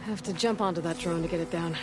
Have to jump onto that drone to get it down.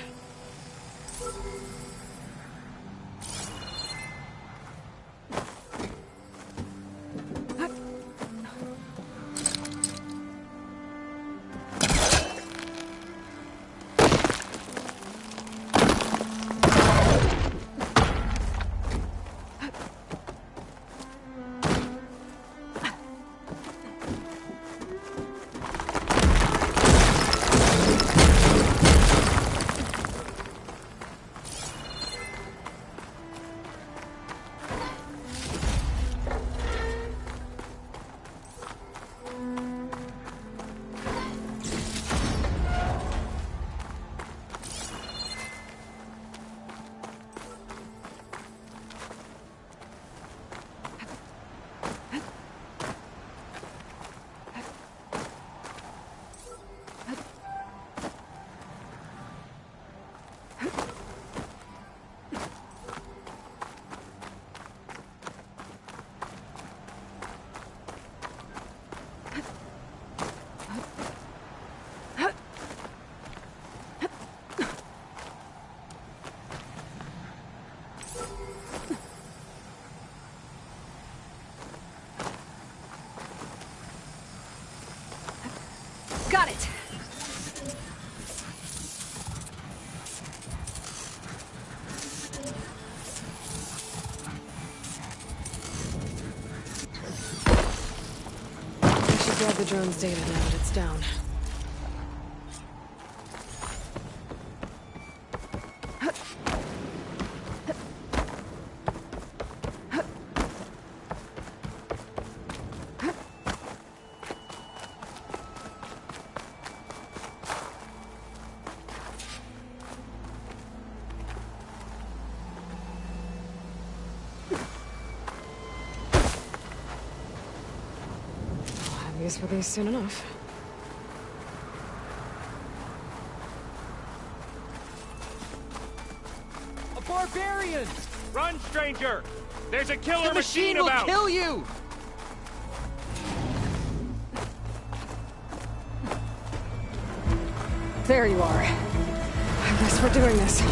Got it! I should grab the drone's data now that it's down. I'll have use for these soon enough. A barbarian! Run, stranger! There's a killer The machine will about! kill you! There you are. I guess we're doing this.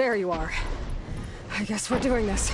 There you are. I guess we're doing this.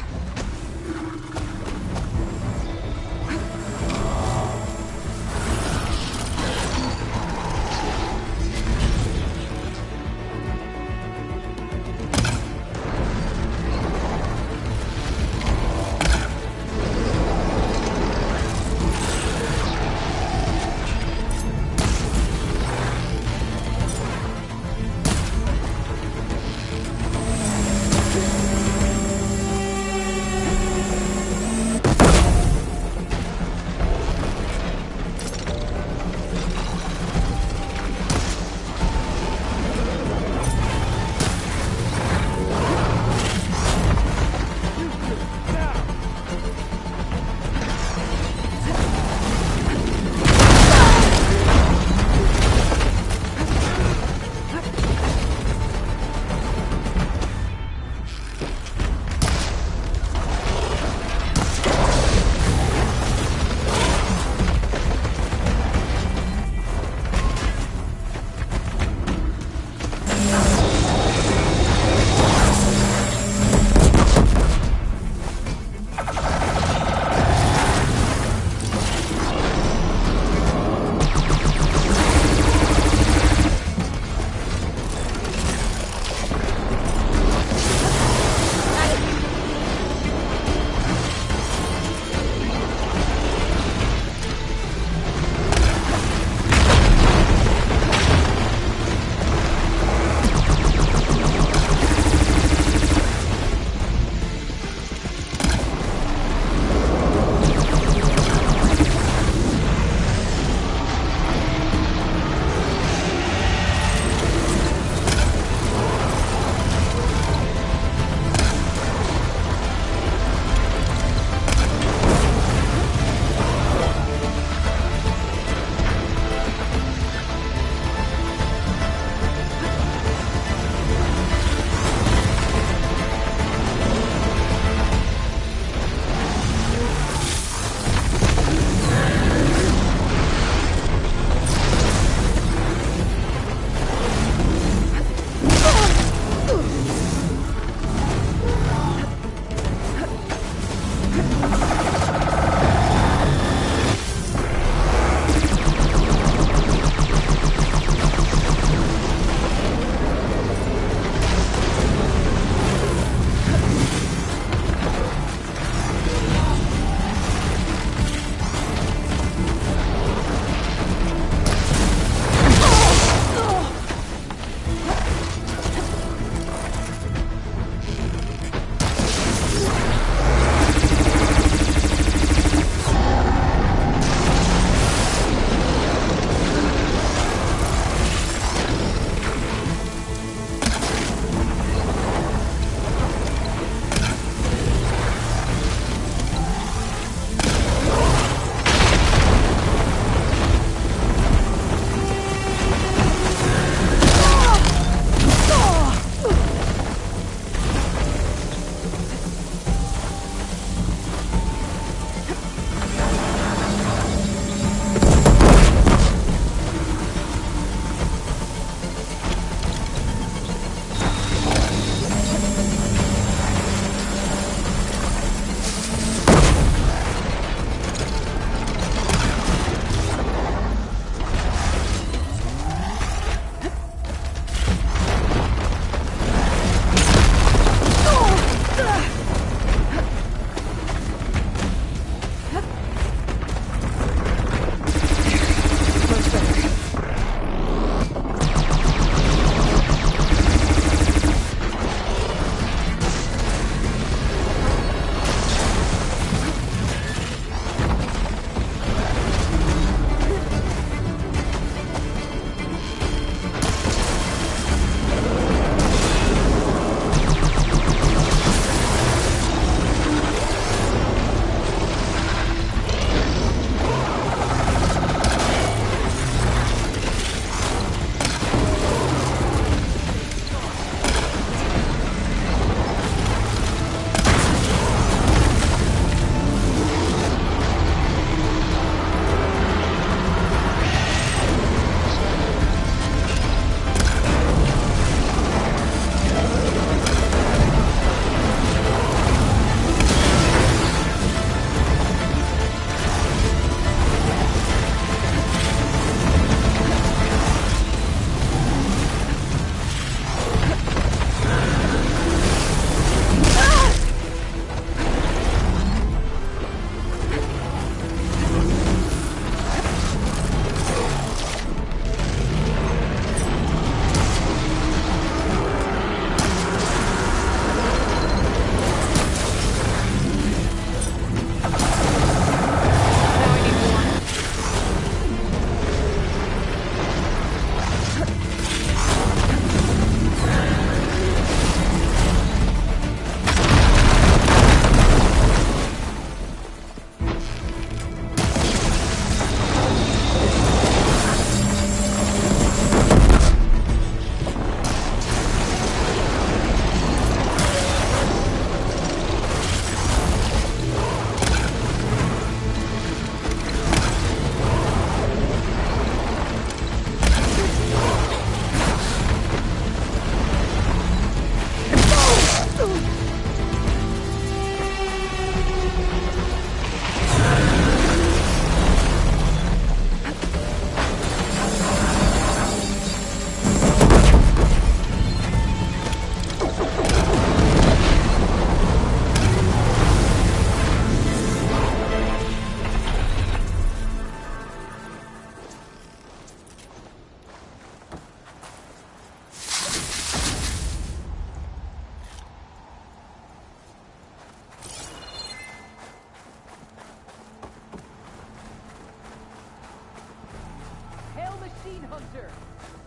Hunter!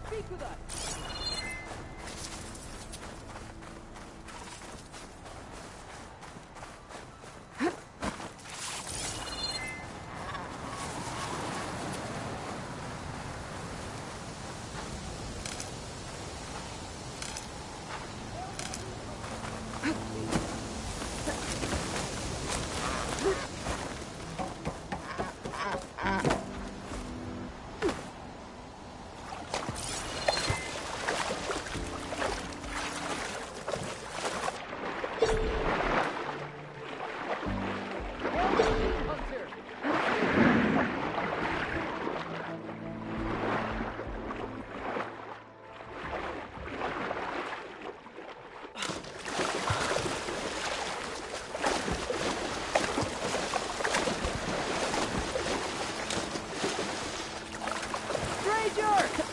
Speak with us!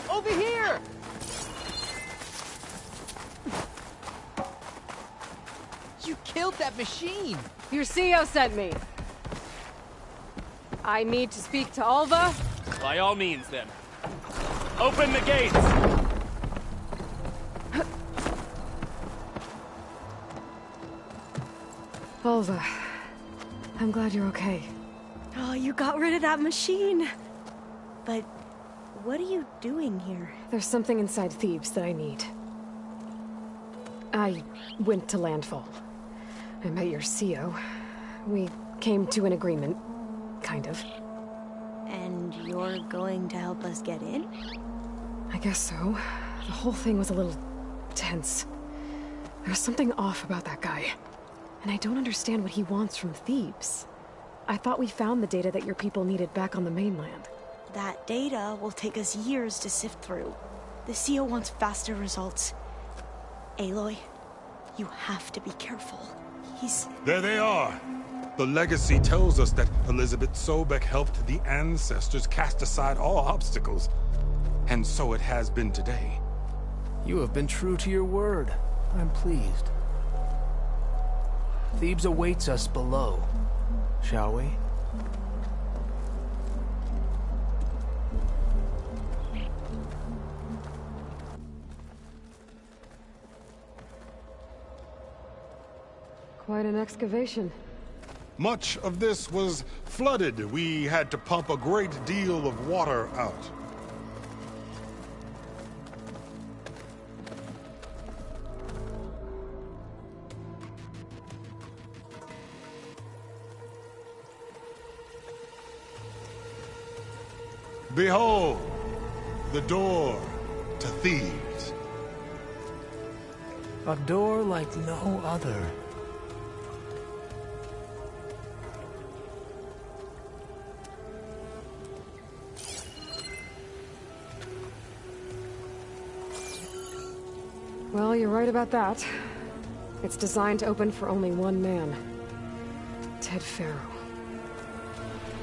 Over here! You killed that machine! Your CEO sent me. I need to speak to Alva. By all means, then. Open the gates! Alva, I'm glad you're okay. Oh, you got rid of that machine. But what are you doing here? There's something inside Thebes that I need. I went to Landfall. I met your CEO. We came to an agreement, kind of. And you're going to help us get in? I guess so. The whole thing was a little tense. There was something off about that guy. And I don't understand what he wants from Thebes. I thought we found the data that your people needed back on the mainland. That data will take us years to sift through. The CEO wants faster results. Aloy, you have to be careful. There they are! The legacy tells us that Elizabeth Sobek helped the ancestors cast aside all obstacles. And so it has been today. You have been true to your word. I'm pleased. Thebes awaits us below, shall we? Quite an excavation. Much of this was flooded. We had to pump a great deal of water out. Behold, the door to Thebes. A door like no other. Well, you're right about that. It's designed to open for only one man. Ted Faro.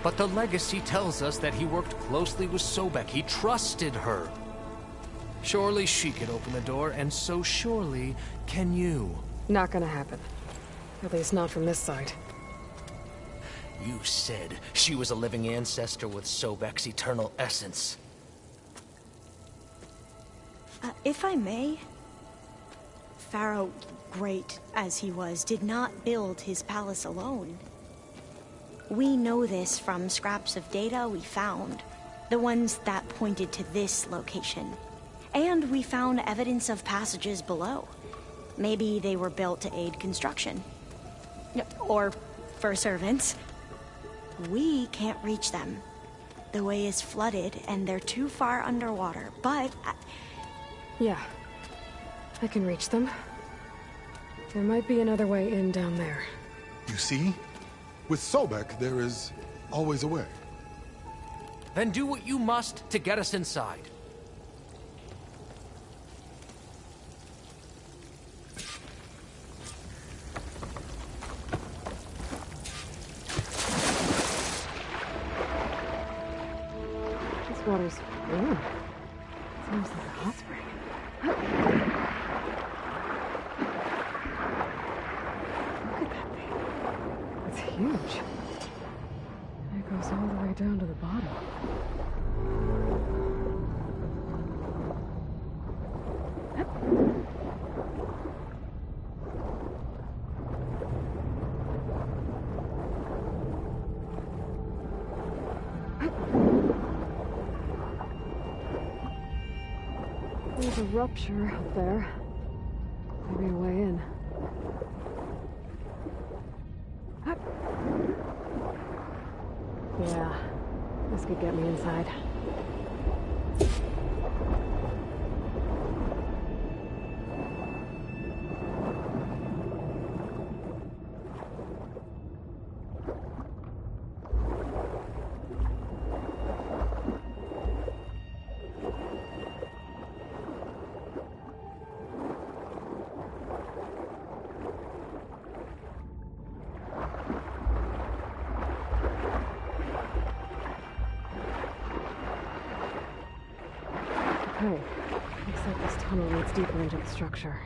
But the legacy tells us that he worked closely with Sobek. He trusted her. Surely she could open the door, and so surely can you. Not gonna happen. At least not from this side. You said she was a living ancestor with Sobek's eternal essence. If I may, Pharaoh, great as he was, did not build his palace alone. We know this from scraps of data we found, the ones that pointed to this location. And we found evidence of passages below. Maybe they were built to aid construction. Or for servants. We can't reach them. The way is flooded and they're too far underwater, but... Yeah. I can reach them. There might be another way in down there. You see? With Sobek, there is always a way. Then do what you must to get us inside. This water's warm. It's almost like a hot spring. Look at that thing. It's huge. And it goes all the way down to the bottom. There's a rupture up there. Maybe a way in. Hup. Yeah, this could get me inside. Okay, looks like this tunnel leads deeper into the structure.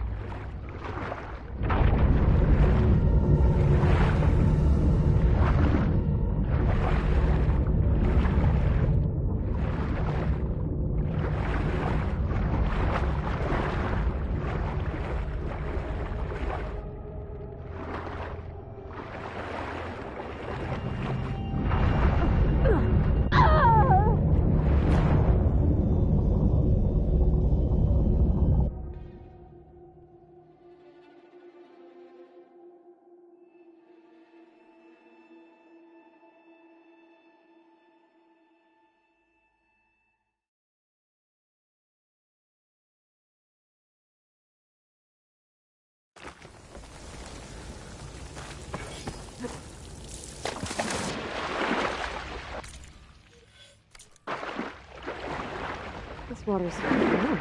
This water's so clean.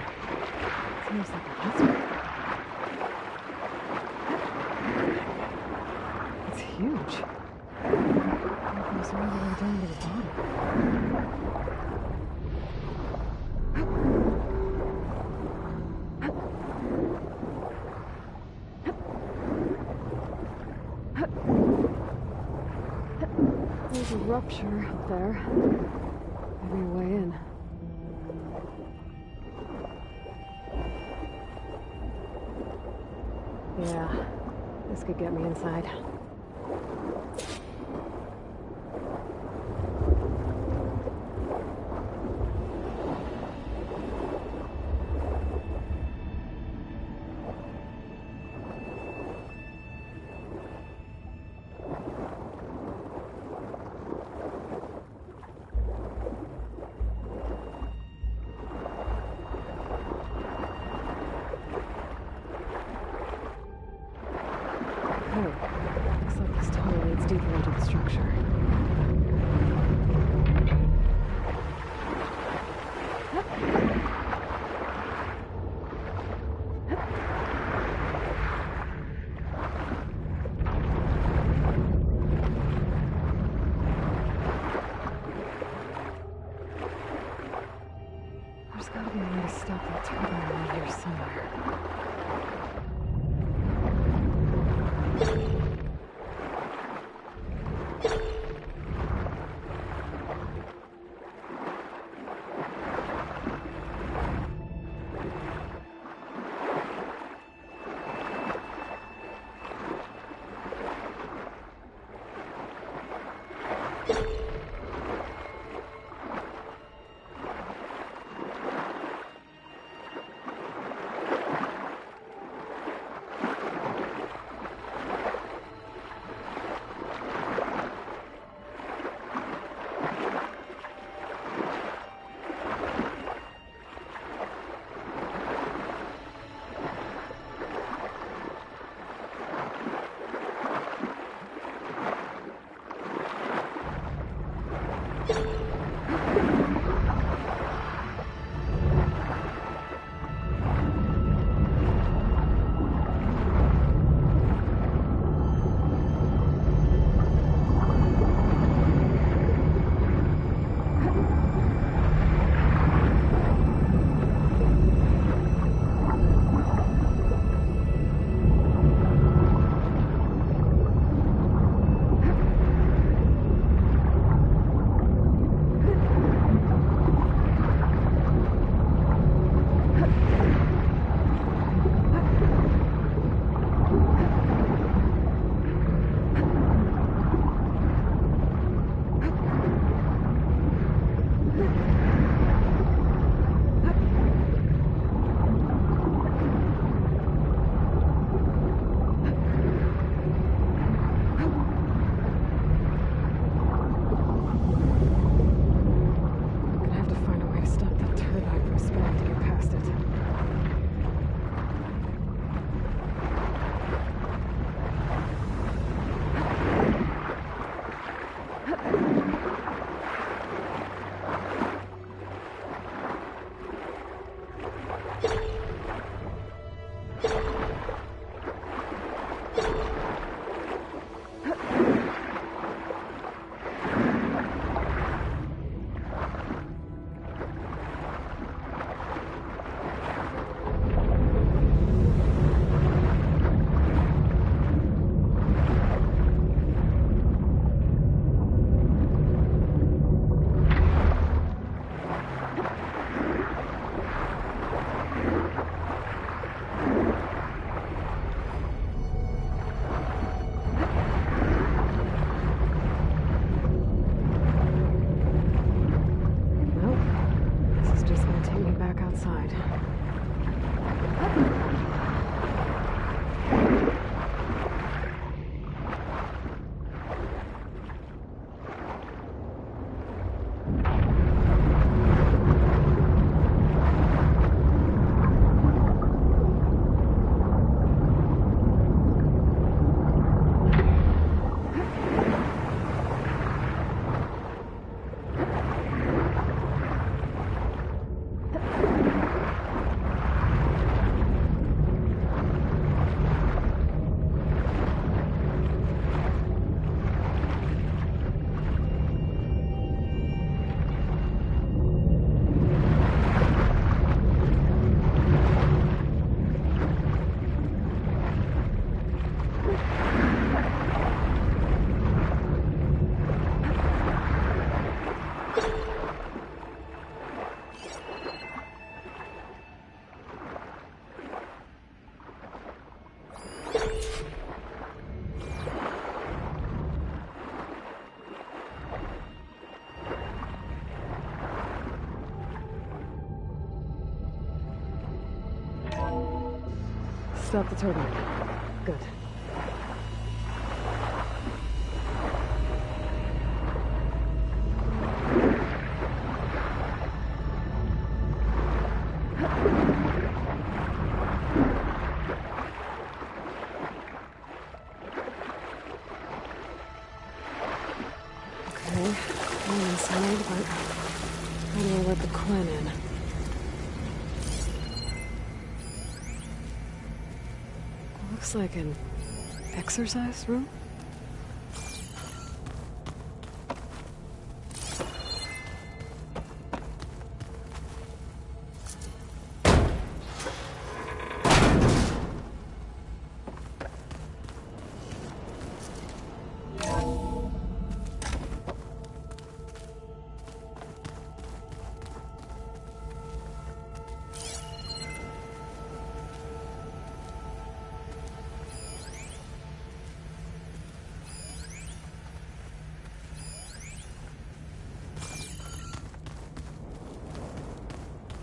It's almost like a hot spring. It's huge. It goes all the way down to the bottom. There's a rupture up there. Maybe a way in. Yeah, this could get me inside. Looks like this tunnel leads deeper into the structure. There's gotta be a way to stop that turbine around here somewhere. Stop the turbine. Good. Okay, I'm inside, but how do I let the Quen in? Looks like an exercise room?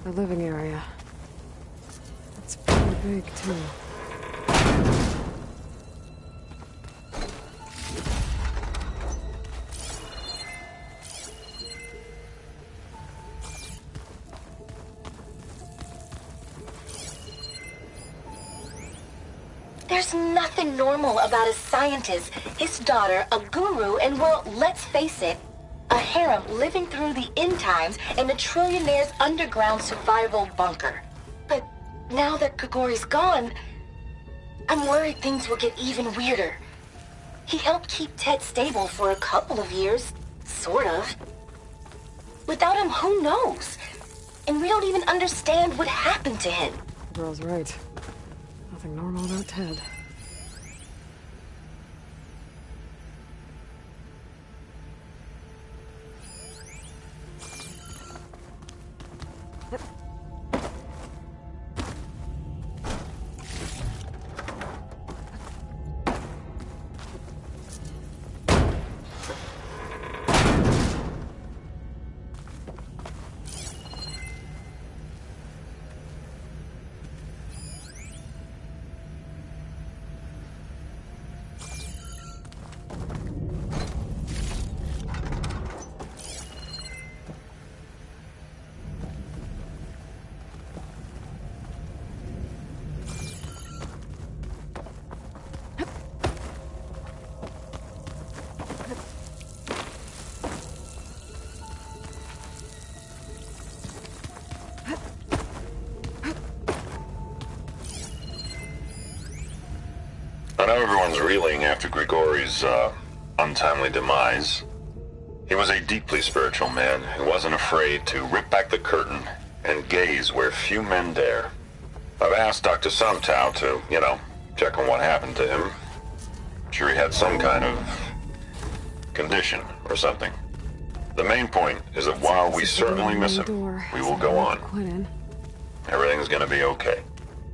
The living area. It's pretty big, too. There's nothing normal about a scientist, his daughter, a guru, and well, let's face it, a harem living through the end times in a trillionaire's underground survival bunker. But now that Grigori's gone, I'm worried things will get even weirder. He helped keep Ted stable for a couple of years, sort of. Without him, who knows? And we don't even understand what happened to him. The girl's right. Nothing normal about Ted. I know everyone's reeling after Grigori's, untimely demise. He was a deeply spiritual man who wasn't afraid to rip back the curtain and gaze where few men dare. I've asked Dr. Sumtow to, check on what happened to him. I'm sure he had some kind of condition or something. The main point is that while we certainly miss him, we will go on. Everything's gonna be okay.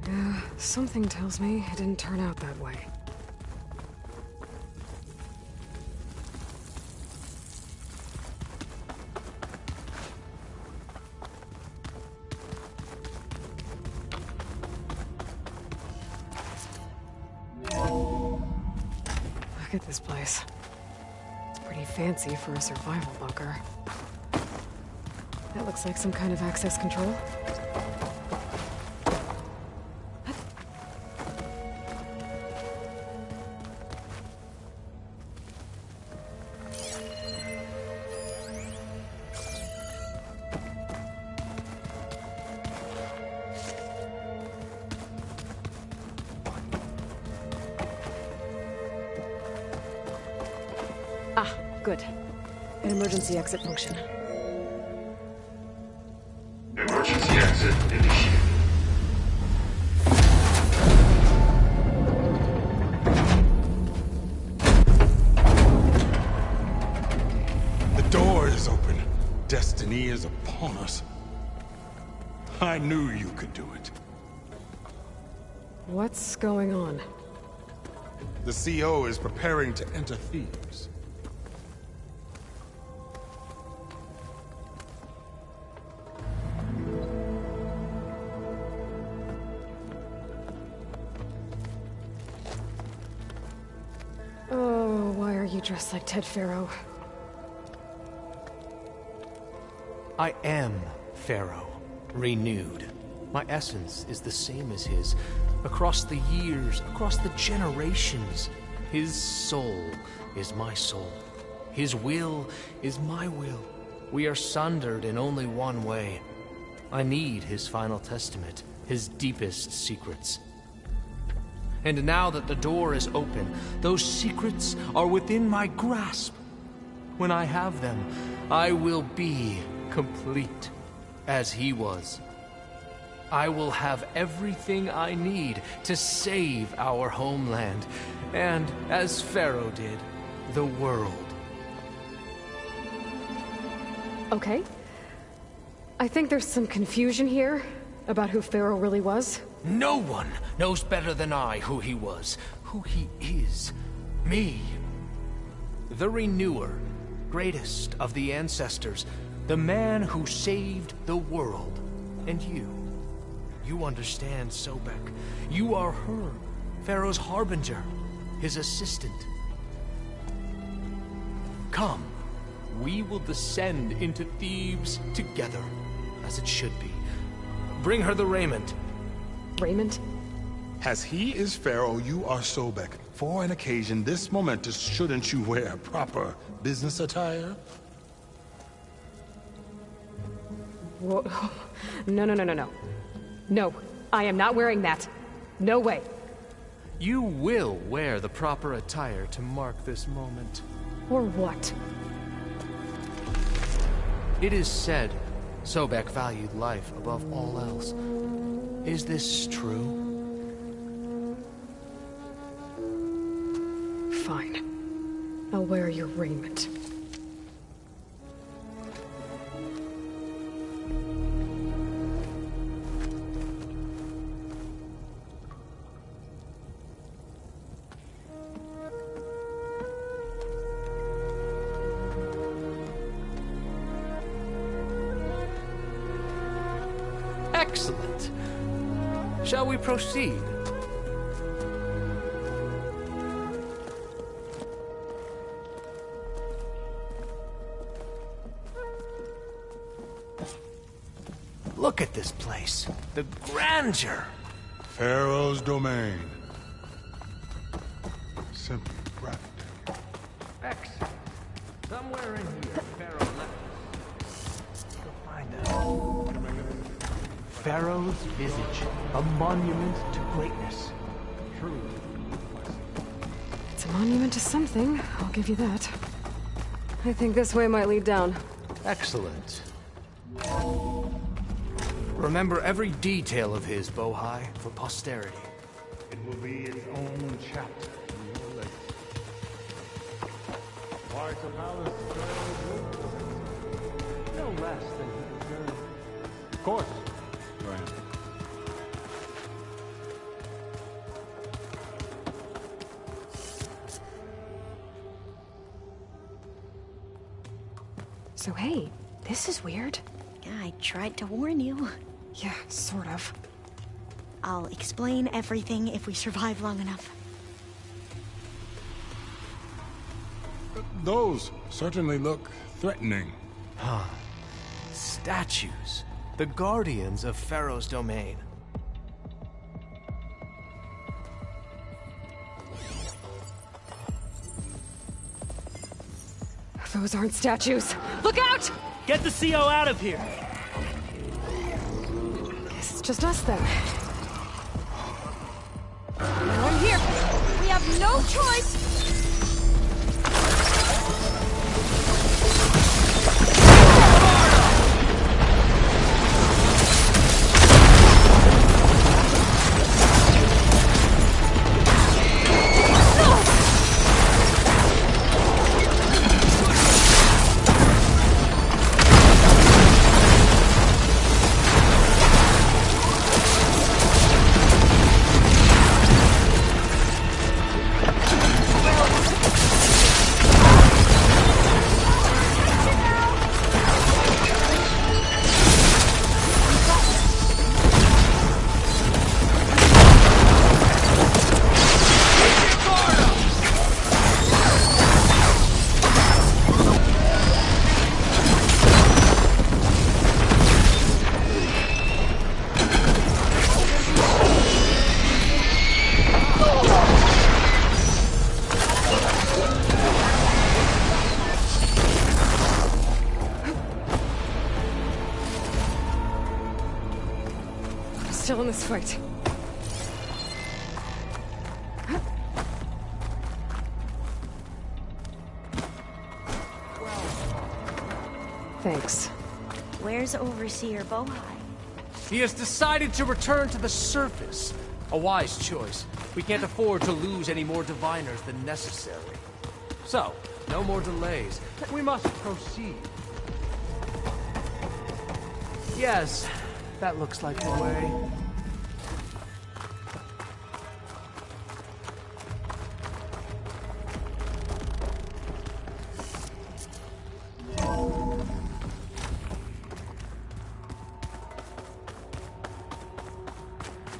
Yeah, something tells me it didn't turn out that way. Look at this place. It's pretty fancy for a survival bunker. That looks like some kind of access control. Ah, good. An emergency exit function. Emergency exit initiated. The door is open. Destiny is upon us. I knew you could do it. What's going on? The CO is preparing to enter Thebes. dressed like Ted Faro. I am Pharaoh, renewed. My essence is the same as his. Across the years, across the generations, his soul is my soul. His will is my will. We are sundered in only one way. I need his final testament, his deepest secrets. And now that the door is open, those secrets are within my grasp. When I have them, I will be complete, as he was. I will have everything I need to save our homeland, and, as Pharaoh did, the world. Okay. I think there's some confusion here about who Pharaoh really was. No one knows better than I who he was, who he is. Me. The Renewer, greatest of the ancestors, the man who saved the world. And you. You understand, Sobek. You are her, Pharaoh's harbinger, his assistant. Come, we will descend into Thebes together, as it should be. Bring her the raiment. Raymond? As he is Pharaoh, you are Sobek. For an occasion this momentous, shouldn't you wear proper business attire? Whoa. No. No, I am not wearing that. No way. You will wear the proper attire to mark this moment. Or what? It is said Sobek valued life above all else. Is this true? Fine. I'll wear your raiment. Excellent. Shall we proceed? Look at this place. The grandeur. Pharaoh's domain. Simply breathtaking. Excellent. Somewhere in here, Pharaoh left us. Go find out. Pharaoh's visage, a monument to greatness. True. It's a monument to something, I'll give you that. I think this way might lead down. Excellent. Remember every detail of his, Bohai, for posterity. It will be its own chapter in your legacy. Why the palace No less than he deserved. Of course, Your Honor. So hey, this is weird. Yeah, I tried to warn you. Yeah, sort of. I'll explain everything if we survive long enough. Those certainly look threatening. Statues. The guardians of Pharaoh's domain. Those aren't statues. Look out! Get the CO out of here! Guess it's just us then. Now I'm here. We have no choice! still in this fight. Thanks. Where's Overseer Bohai? He has decided to return to the surface. A wise choice. We can't afford to lose any more diviners than necessary. So, no more delays. We must proceed. Yes, that looks like the way.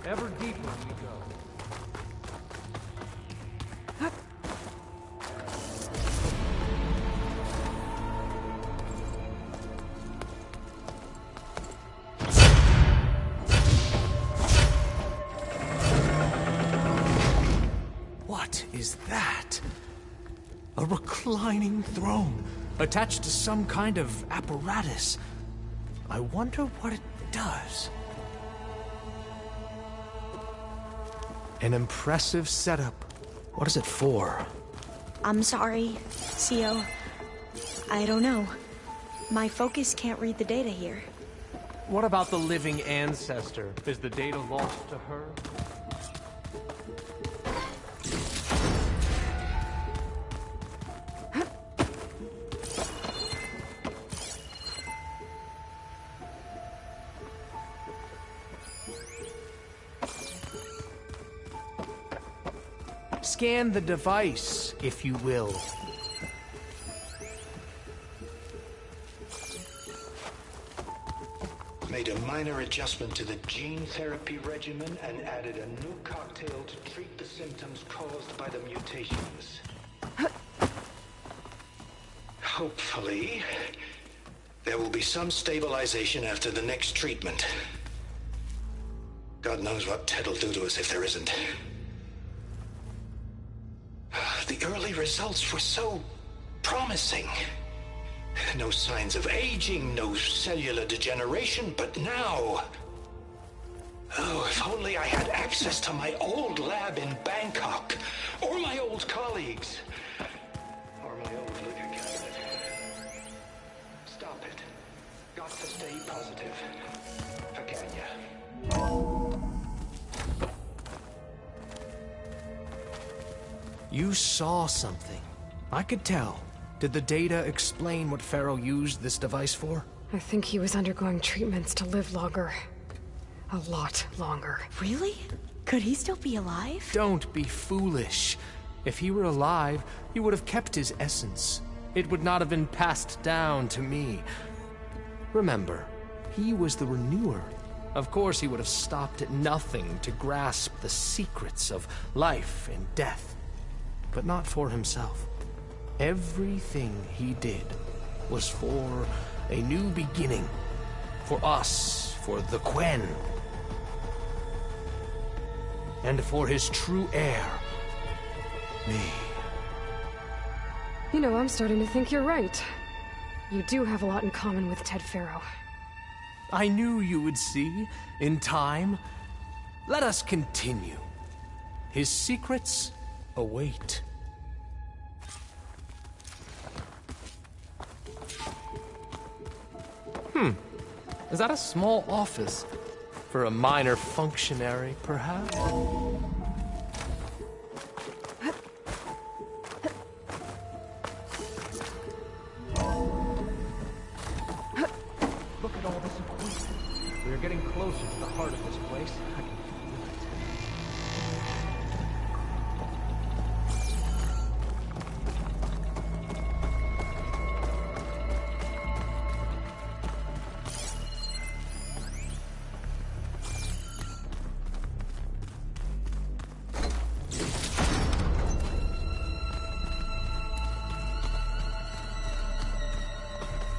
Ever deeper we go. What is that? A reclining throne, attached to some kind of apparatus. I wonder what it does. An impressive setup. What is it for? I'm sorry, Cio. I don't know. My focus can't read the data here. What about the living ancestor? Is the data lost to her? Scan the device, if you will. Made a minor adjustment to the gene therapy regimen and added a new cocktail to treat the symptoms caused by the mutations. Hopefully, there will be some stabilization after the next treatment. God knows what Ted will do to us if there isn't. The early results were so promising. No signs of aging, no cellular degeneration, but now... Oh, if only I had access to my old lab in Bangkok, or my old colleagues, or my old liquor cabinet. Stop it. Got to stay positive. Pagania. You saw something. I could tell. Did the data explain what Pharaoh used this device for? I think he was undergoing treatments to live longer. A lot longer. Really? Could he still be alive? Don't be foolish. If he were alive, he would have kept his essence. It would not have been passed down to me. Remember, he was the renewer. Of course he would have stopped at nothing to grasp the secrets of life and death. But not for himself. Everything he did was for a new beginning. For us, for the Quen. And for his true heir, me. You know, I'm starting to think you're right. You do have a lot in common with Ted Pharaoh. I knew you would see, in time. Let us continue. His secrets await. Is that a small office? For a minor functionary, perhaps? Look at all this equipment. We are getting closer to the heart of this place. I can feel it.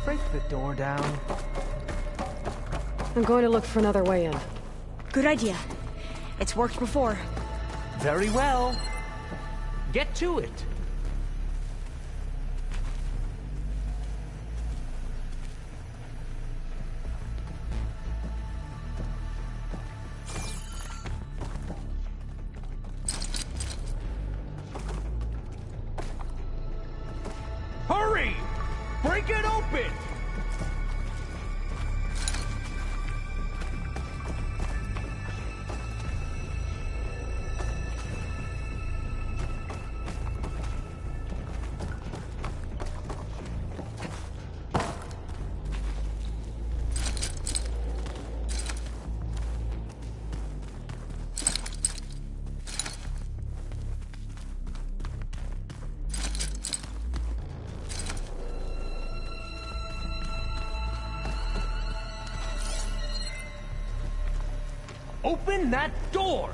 Break the door down. I'm going to look for another way in. Good idea. It's worked before. Very well. Get to it. Hurry! Break it open! Open that door!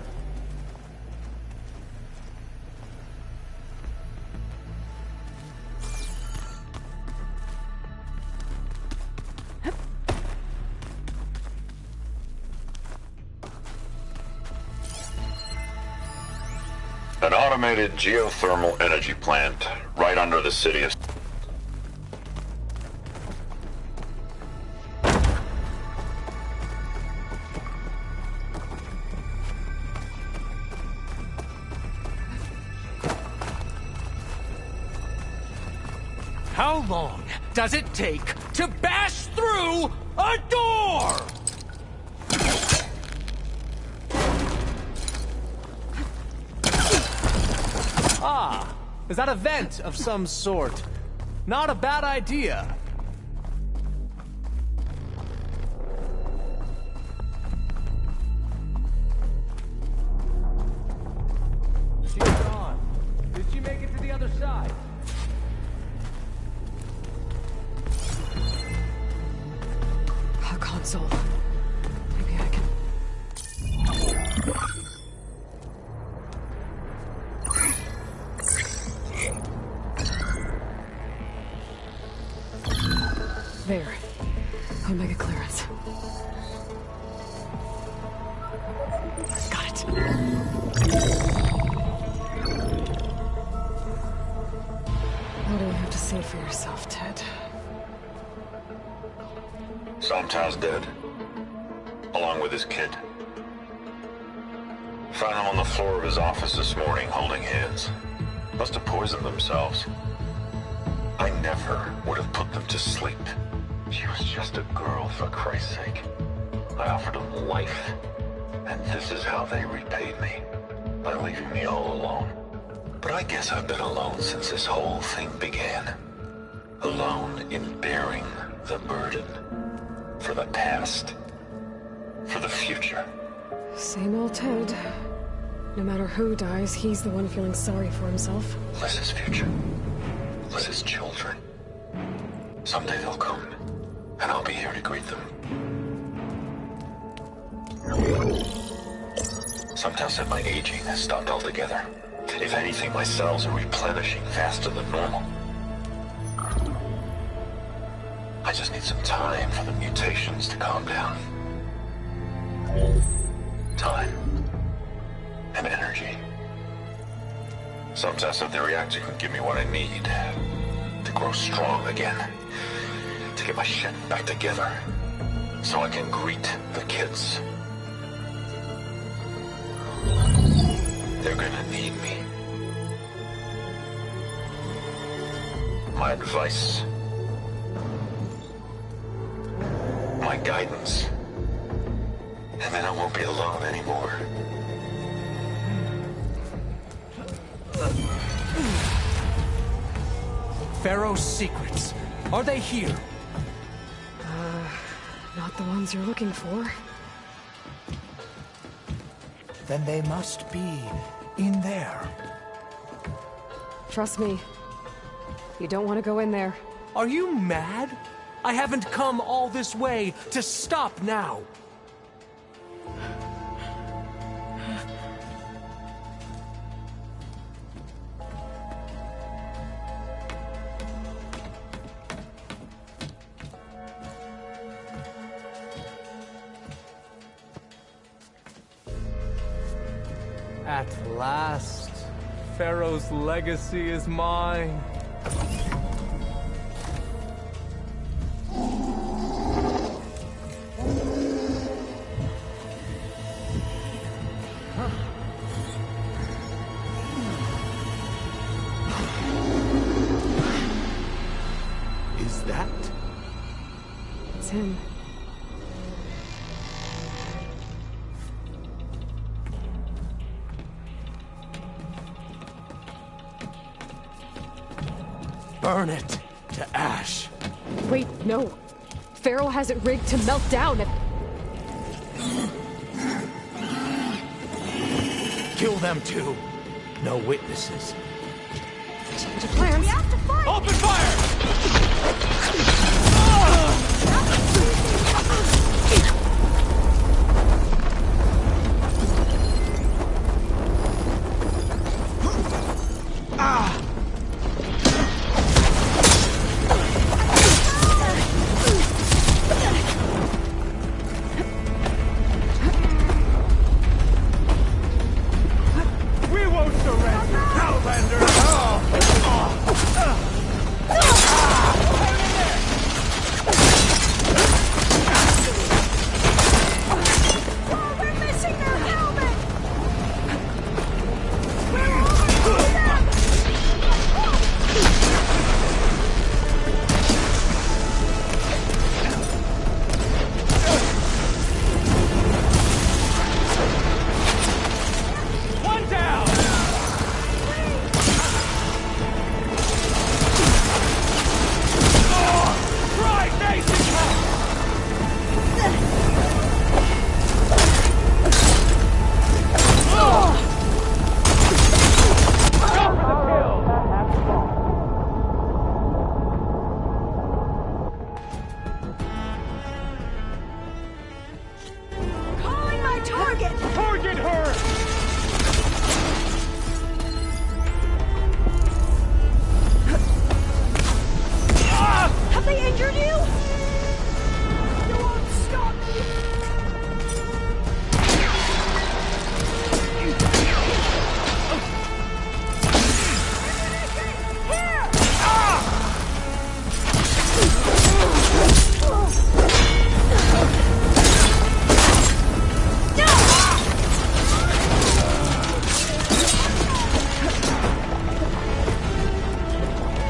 An automated geothermal energy plant right under the city of... How long does it take to bash through a door? Ah, is that a vent of some sort? Not a bad idea. She's gone. Did she make it to the other side? A console. Maybe I can... There. Omega clearance. Got it. What do you have to say for yourself, Ted? Sometimes dead, along with his kid. Found him on the floor of his office this morning, holding hands. Must have poisoned themselves. I never would have put them to sleep. She was just a girl, for Christ's sake. I offered them life, and this is how they repaid me, by leaving me all alone. But I guess I've been alone since this whole thing began. Alone in bearing the burden. For the past. For the future. Same old Ted. No matter who dies, he's the one feeling sorry for himself. Liz's future. Liz's children. Someday they'll come, and I'll be here to greet them. Some tell said my aging has stopped altogether. If anything, my cells are replenishing faster than normal. I just need some time for the mutations to calm down. Time. And energy. Some test that the reactor can give me what I need to grow strong again. To get my shit back together. So I can greet the kids. They're gonna need me. My advice. My guidance. And then I won't be alone anymore. Pharaoh's secrets. Are they here? Not the ones you're looking for. Then they must be in there. Trust me. You don't want to go in there. Are you mad? I haven't come all this way to stop now. At last, Pharaoh's legacy is mine. Is that? It's him. Burn it to ash. Wait, no. Pharaoh has it rigged to melt down if... Kill them too. No witnesses. Change of plans. We have to fight! Open fire! We won't surrender! Outlander! We're missing their helmet! We're overrunning them! One down! Right, Mason! Go for the kill! Calling my target! Target her! Have they injured you? You won't stop me! Here!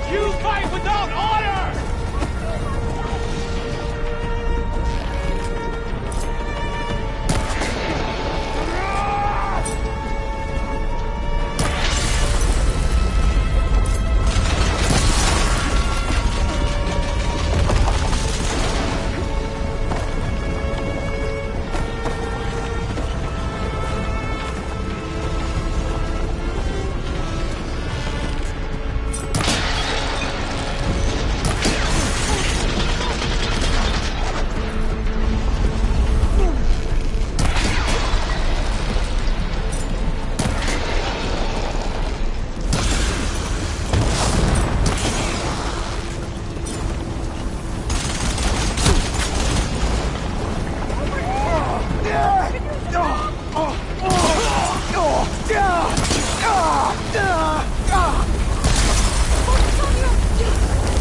You fight without honor!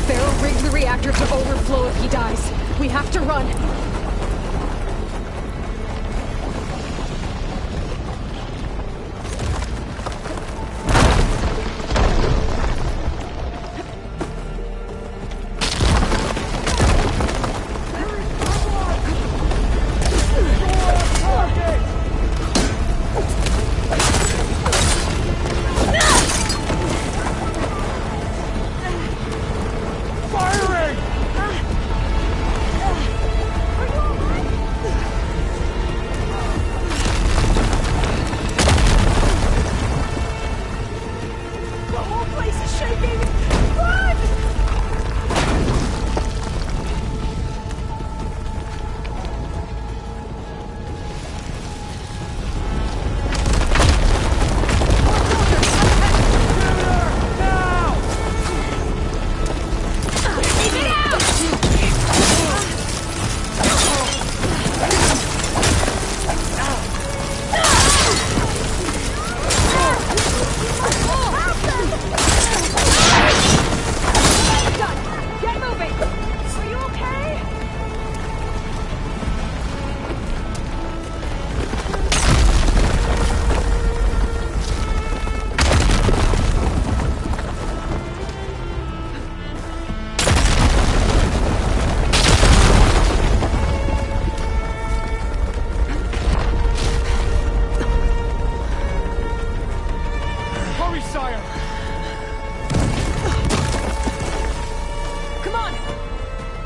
Pharaoh rigged the reactor to overflow if he dies. We have to run. Firing! Are you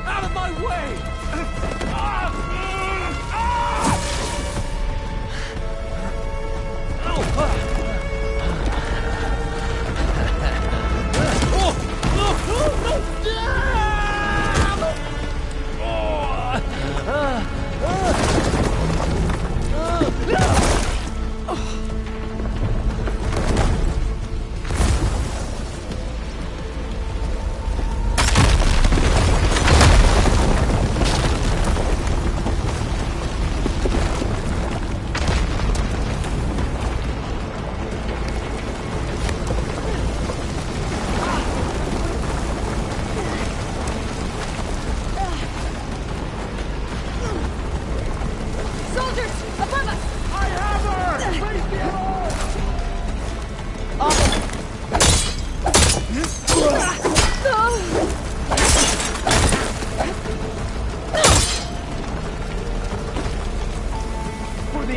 Out of my way!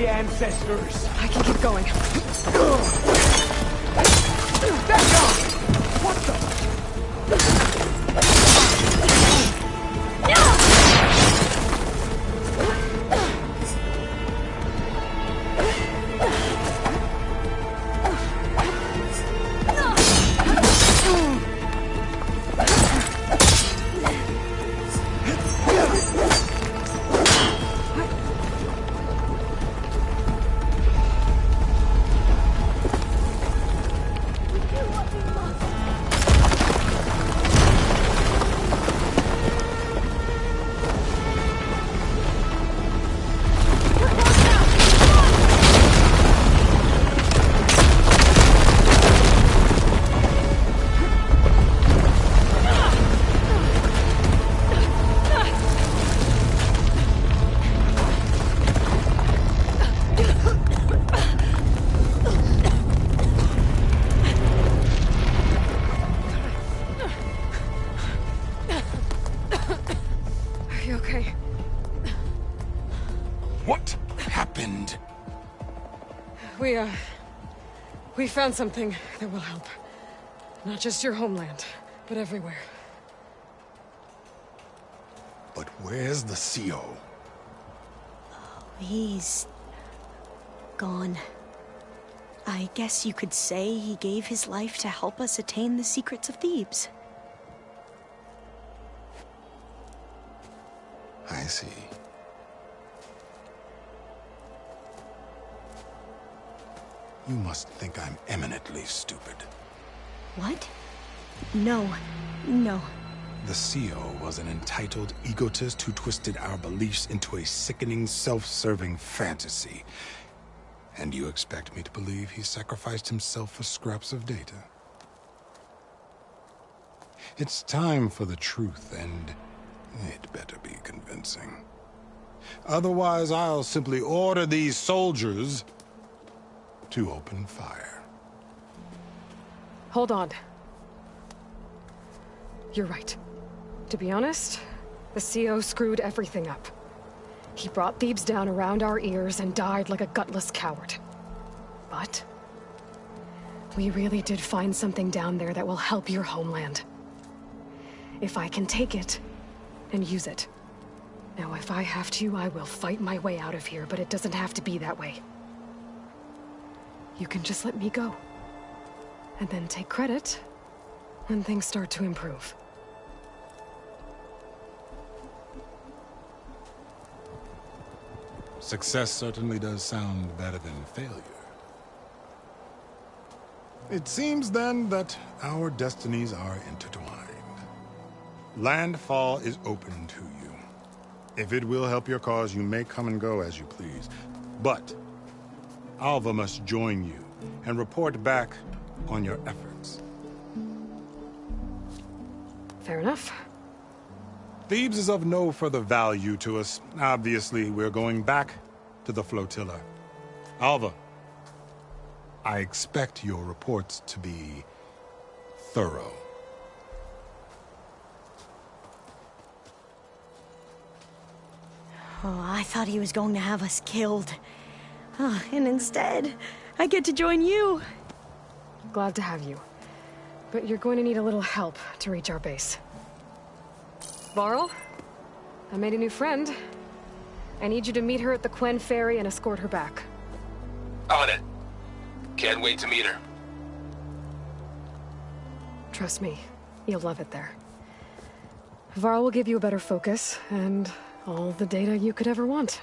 Ancestors. I can keep going. Back off! What the? We found something that will help. Not just your homeland, but everywhere. But where's the CO? He's gone. I guess you could say he gave his life to help us attain the secrets of Thebes. I see. You must think I'm eminently stupid. What? No. No. The CO was an entitled egotist who twisted our beliefs into a sickening, self-serving fantasy. And you expect me to believe he sacrificed himself for scraps of data? It's time for the truth, and it better be convincing. Otherwise, I'll simply order these soldiers to open fire. Hold on. You're right. To be honest, the CO screwed everything up. He brought Thebes down around our ears and died like a gutless coward. But we really did find something down there that will help your homeland. If I can take it and use it. Now, if I have to, I will fight my way out of here, but it doesn't have to be that way. You can just let me go. And then take credit when things start to improve. Success certainly does sound better than failure. It seems then that our destinies are intertwined. Landfall is open to you. If it will help your cause, you may come and go as you please. But Alva must join you and report back on your efforts. Fair enough. Thebes is of no further value to us. Obviously, we're going back to the flotilla. Alva, I expect your reports to be thorough. Oh, I thought he was going to have us killed. Oh, and instead, I get to join you. Glad to have you. But you're going to need a little help to reach our base. Varl, I made a new friend. I need you to meet her at the Quen Ferry and escort her back. On it. Can't wait to meet her. Trust me, you'll love it there. Varl will give you a better focus, and all the data you could ever want.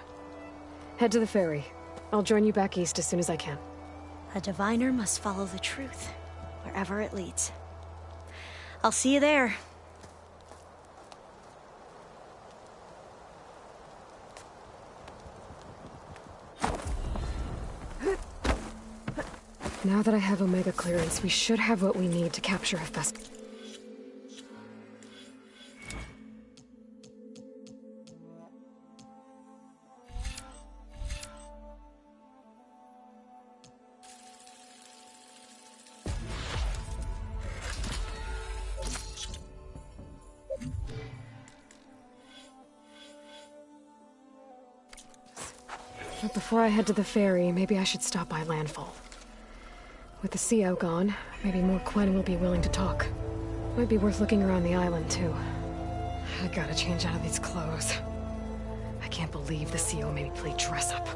Head to the ferry. I'll join you back east as soon as I can. A diviner must follow the truth, wherever it leads. I'll see you there. Now that I have Omega clearance, we should have what we need to capture Hephaestus. But before I head to the ferry, maybe I should stop by Landfall. With the CO gone, maybe more Quen will be willing to talk. Might be worth looking around the island, too. I gotta change out of these clothes. I can't believe the CO made me play dress-up.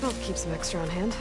I'll keep some extra on hand.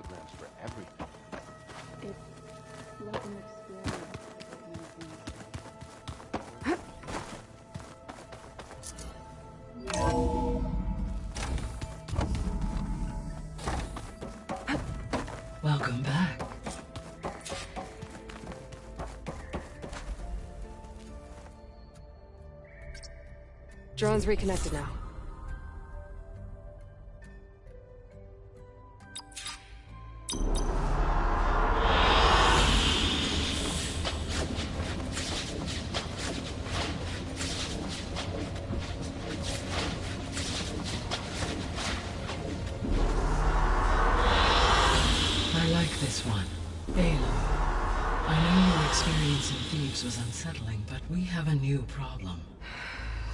holograms for everything. It's like an experiment. Welcome back. Drone's reconnected now. I like this one. Aloy, I know your experience in Thebes was unsettling, but we have a new problem.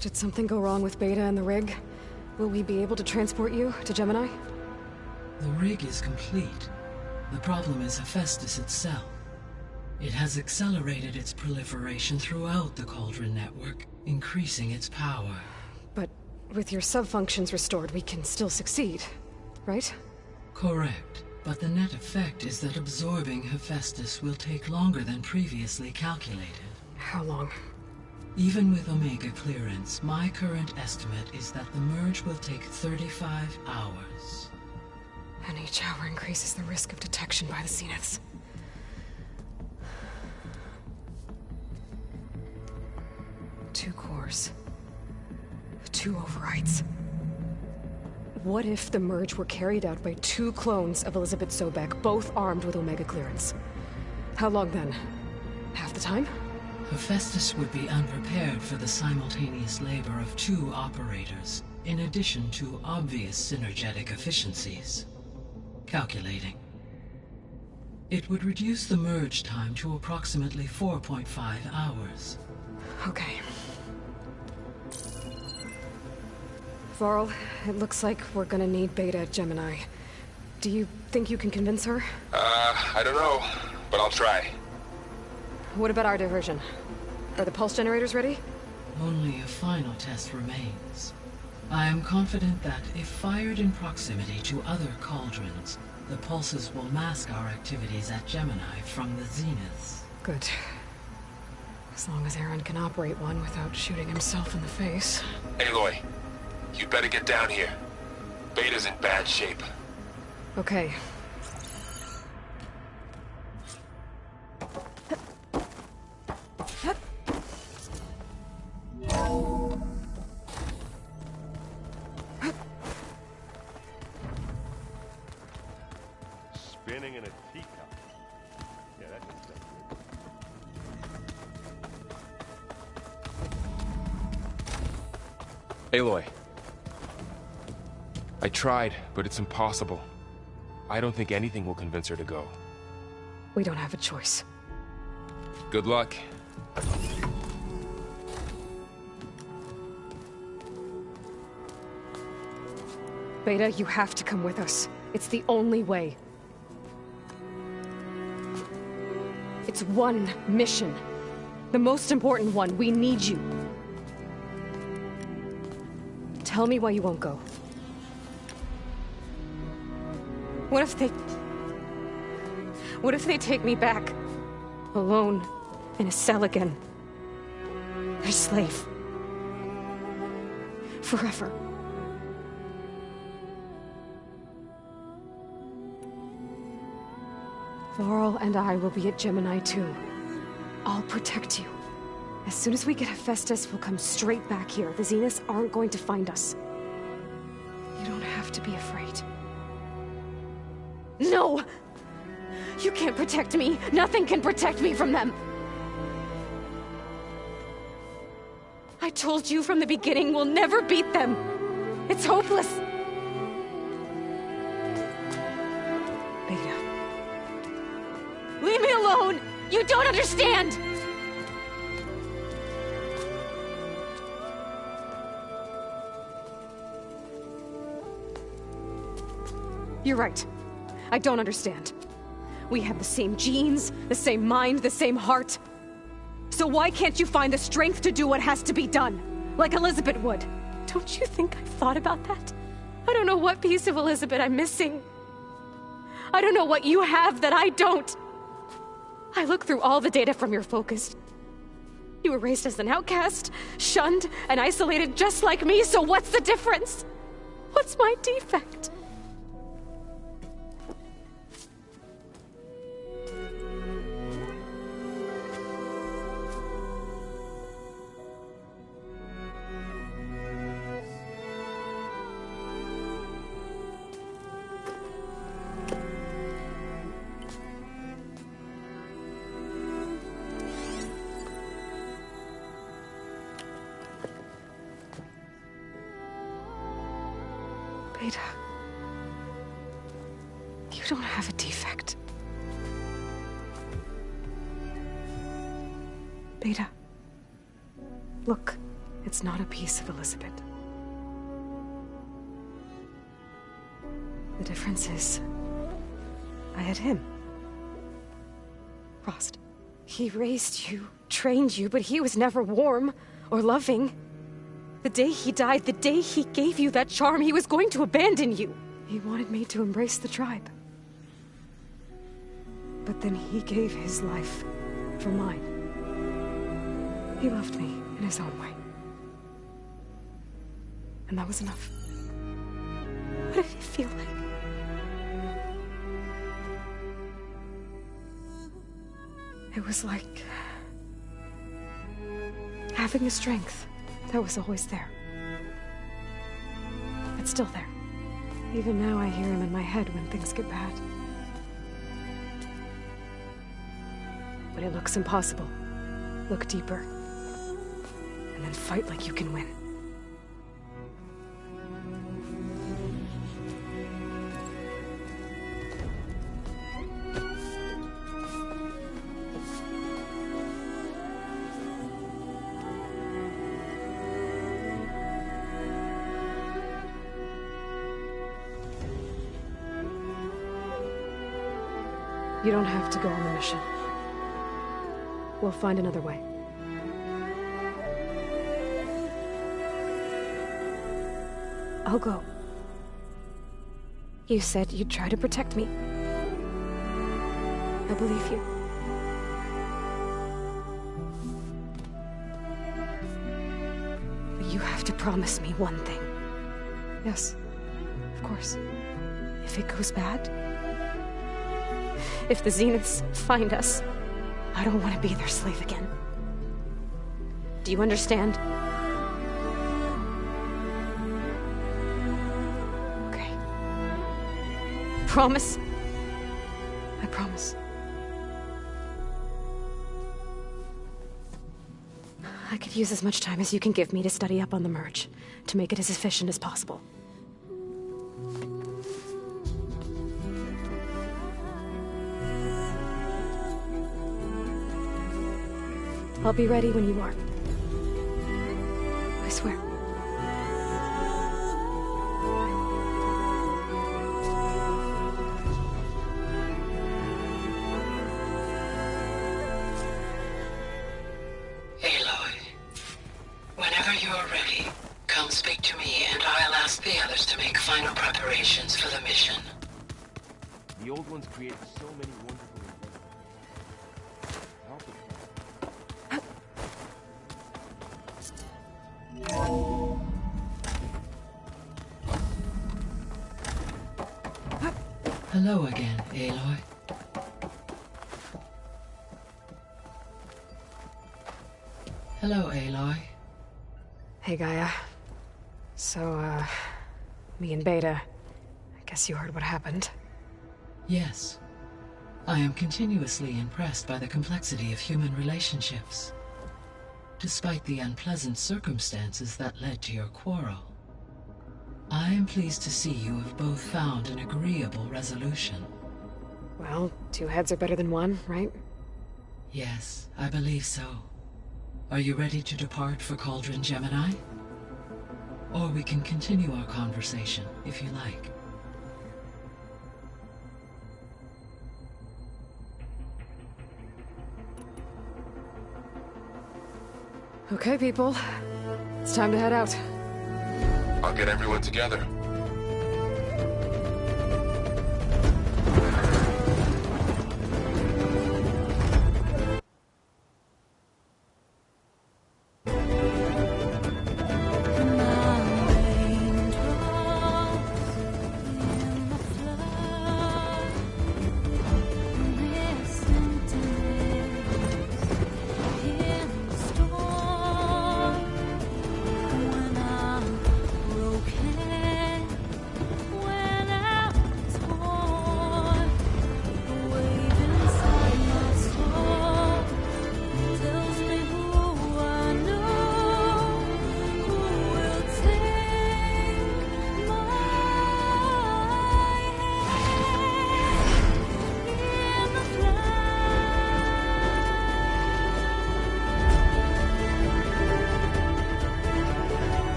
Did something go wrong with Beta and the rig? Will we be able to transport you to Gemini? The rig is complete. The problem is Hephaestus itself. It has accelerated its proliferation throughout the Cauldron network, increasing its power. But with your sub-functions restored, we can still succeed, right? Correct. But the net effect is that absorbing Hephaestus will take longer than previously calculated. How long? Even with Omega clearance, my current estimate is that the merge will take 35 hours. And each hour increases the risk of detection by the Zeniths. Two cores. Two overrides. What if the merge were carried out by two clones of Elizabeth Sobek, both armed with Omega clearance? How long then? Half the time? Hephaestus would be unprepared for the simultaneous labor of two operators, in addition to obvious synergetic efficiencies. Calculating. It would reduce the merge time to approximately 4.5 hours. Okay. Varl, it looks like we're gonna need Beta at Gemini. Do you think you can convince her? I don't know, but I'll try. What about our diversion? Are the pulse generators ready? Only a final test remains. I am confident that if fired in proximity to other cauldrons, the pulses will mask our activities at Gemini from the Zeniths. Good. As long as Aaron can operate one without shooting himself in the face. Aloy, you better get down here. Beta's in bad shape. Okay. Spinning in a teacup. Yeah, that just sounds good. Aloy. I tried, but it's impossible. I don't think anything will convince her to go. We don't have a choice. Good luck. Beta, you have to come with us. It's the only way. It's one mission. The most important one. We need you. Tell me why you won't go. What if they take me back? Alone. In a cell again. A slave. Forever. Varl and I will be at Gemini too. I'll protect you. As soon as we get Hephaestus, we'll come straight back here. The Zeniths aren't going to find us. You don't have to be afraid. No! You can't protect me! Nothing can protect me from them! I told you from the beginning we'll never beat them! It's hopeless! Beta. Leave me alone! You don't understand! You're right. I don't understand. We have the same genes, the same mind, the same heart. So why can't you find the strength to do what has to be done? Like Elizabeth would. Don't you think I've thought about that? I don't know what piece of Elizabeth I'm missing. I don't know what you have that I don't. I looked through all the data from your focus. You were raised as an outcast, shunned, and isolated just like me, so what's the difference? What's my defect? Beta, you don't have a defect. Beta, look, it's not a piece of Elizabeth. The difference is, I had him. Rost. He raised you, trained you, but he was never warm or loving. The day he died, the day he gave you that charm, he was going to abandon you. He wanted me to embrace the tribe. But then he gave his life for mine. He loved me in his own way. And that was enough. What did it feel like? It was like having a strength that was always there. It's still there. Even now I hear him in my head when things get bad. When it looks impossible, look deeper. And then fight like you can win. You don't have to go on the mission. We'll find another way. I'll go. You said you'd try to protect me. I believe you. But you have to promise me one thing. Yes, of course. If it goes bad, if the Zeniths find us, I don't want to be their slave again. Do you understand? Okay. Promise? I promise. I could use as much time as you can give me to study up on the merge, to make it as efficient as possible. I'll be ready when you are. I swear. Aloy, whenever you are ready, come speak to me and I'll ask the others to make final preparations for the mission. The old ones created so many wonderful Hello again, Aloy. Hello, Aloy. Hey, Gaia. So, me and Beta, I guess you heard what happened. Yes. I am continuously impressed by the complexity of human relationships. Despite the unpleasant circumstances that led to your quarrel, I am pleased to see you have both found an agreeable resolution. Well, two heads are better than one, right? Yes, I believe so. Are you ready to depart for Cauldron Gemini? Or we can continue our conversation, if you like. Okay, people. It's time to head out. I'll get everyone together.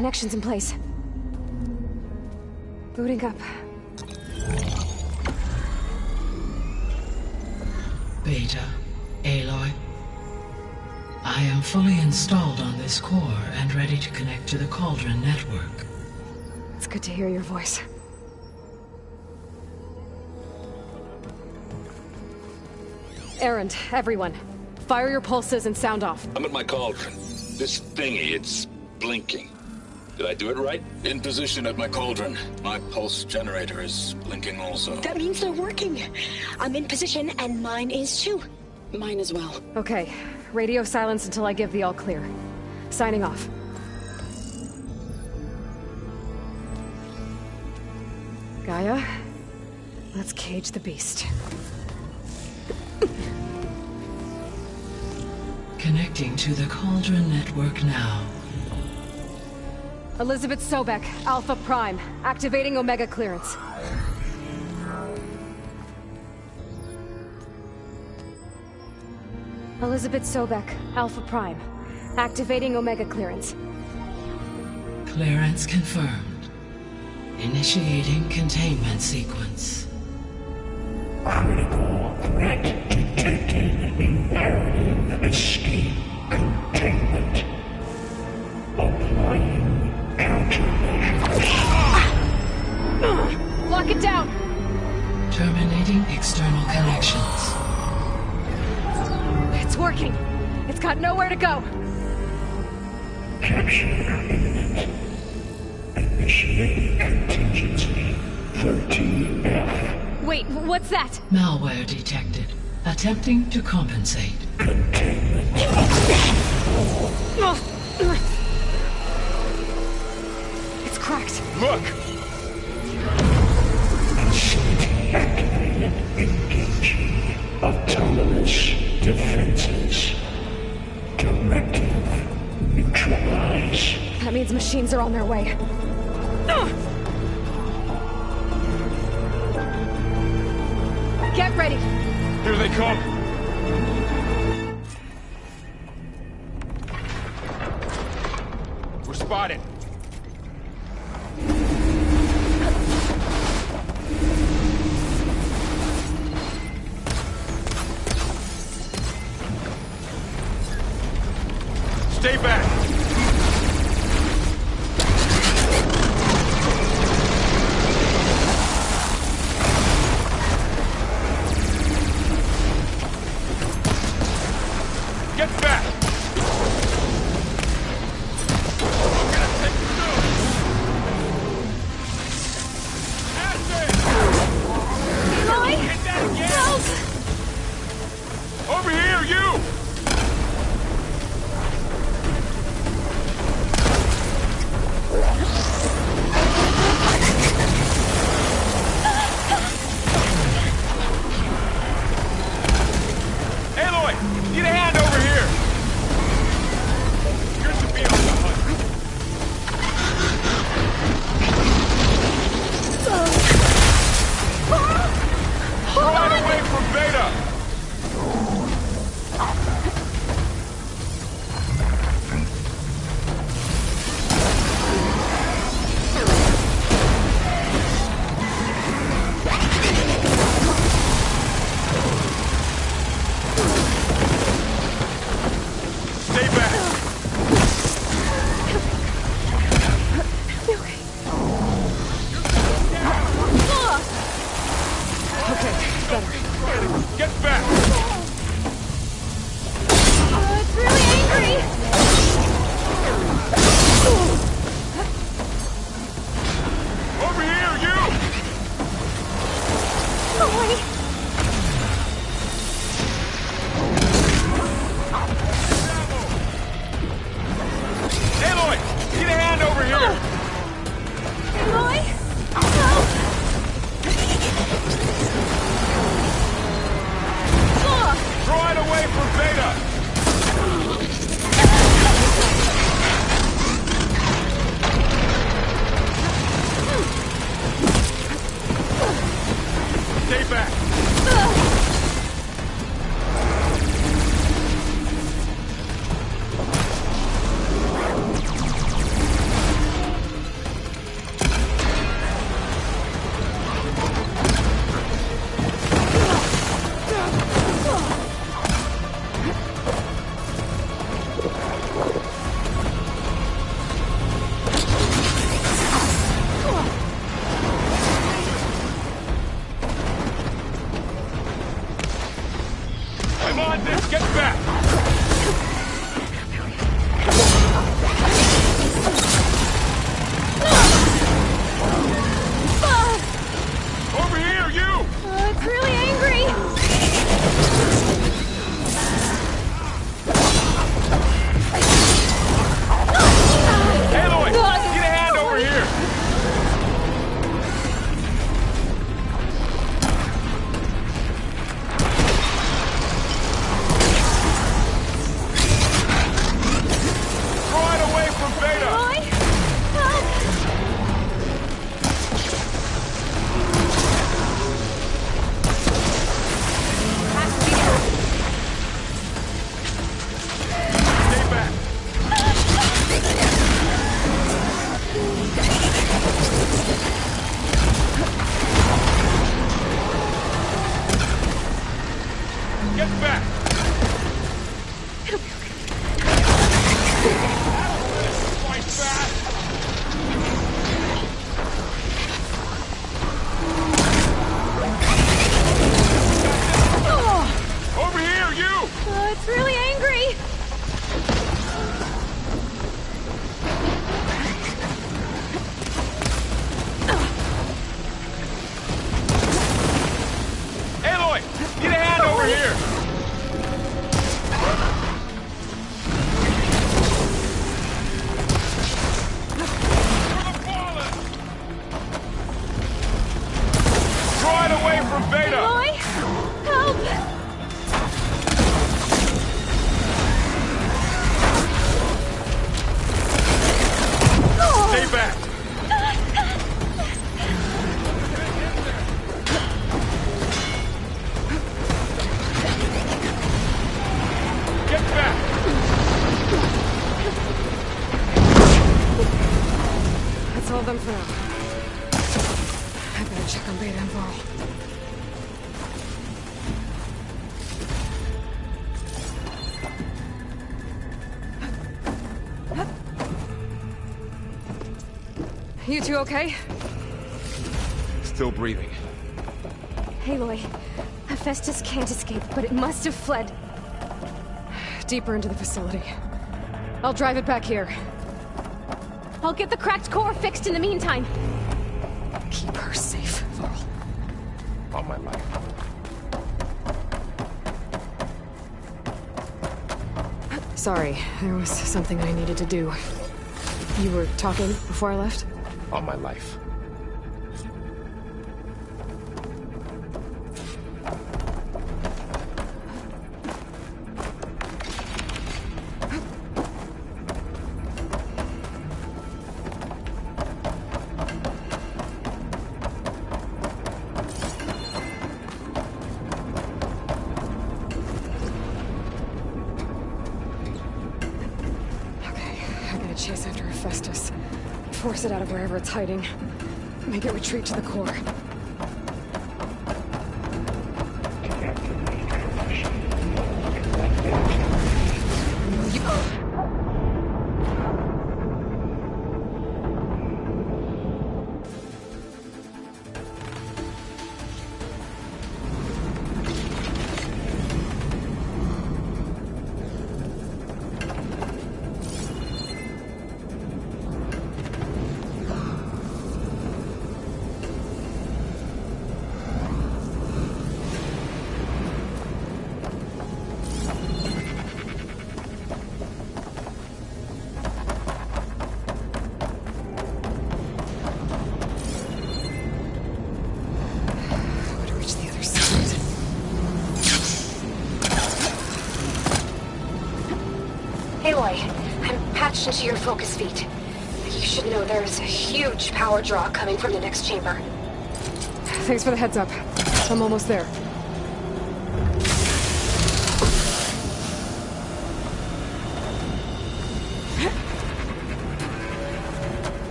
Connections in place. Booting up. Beta, Aloy. I am fully installed on this core and ready to connect to the Cauldron network. It's good to hear your voice. Erend, everyone. Fire your pulses and sound off. I'm at my cauldron. This thingy, it's blinking. Did I do it right? In position at my cauldron. My pulse generator is blinking also. That means they're working. I'm in position, and mine is too. Mine as well. Okay. Radio silence until I give the all clear. Signing off. Gaia, let's cage the beast. Connecting to the Cauldron network now. Elizabeth Sobek, Alpha Prime, activating Omega clearance. Elizabeth Sobek, Alpha Prime, activating Omega clearance. Clearance confirmed. Initiating containment sequence. Critical threat detected. Imperative escape containment. Applying countermeasures. Lock it down! Terminating external connections. It's working. It's got nowhere to go. Capture imminent. Initiating contingency 13F. Wait, what's that? Malware detected. Attempting to compensate. Containment. It's cracked. Look! Facility activated. Engaging autonomous defenses. Directive. Neutralize. That means machines are on their way. Get ready! Here they come! We're spotted! Stay back! Get back! I'm gonna take you through! Acid! Aloy! Hit that again! Help! Over here, you! Aloy! Need a hand over here! You're to be on the hunt. Right away from Beta! Stay back! Okay, better. Get back! Oh, it's really angry! Over here, you! Aloy! Aloy! Need a hand over here! Aloy! Help! Right away from Beta! Stay back! from Beta! Aloy! Help! Stay back! Get back! That's all of them for now. I better check on Beta and Varl. You two okay? Still breathing. Aloy, Hephaestus can't escape, but it must have fled. Deeper into the facility. I'll drive it back here. I'll get the cracked core fixed in the meantime. Keep her safe, Varl. On my life. Sorry, there was something I needed to do. You were talking before I left? On my life. Chase after Hephaestus. Force it out of wherever it's hiding. Make it retreat to the core. Aloy, I'm patched into your focus feed. You should know there's a huge power draw coming from the next chamber. Thanks for the heads up. I'm almost there.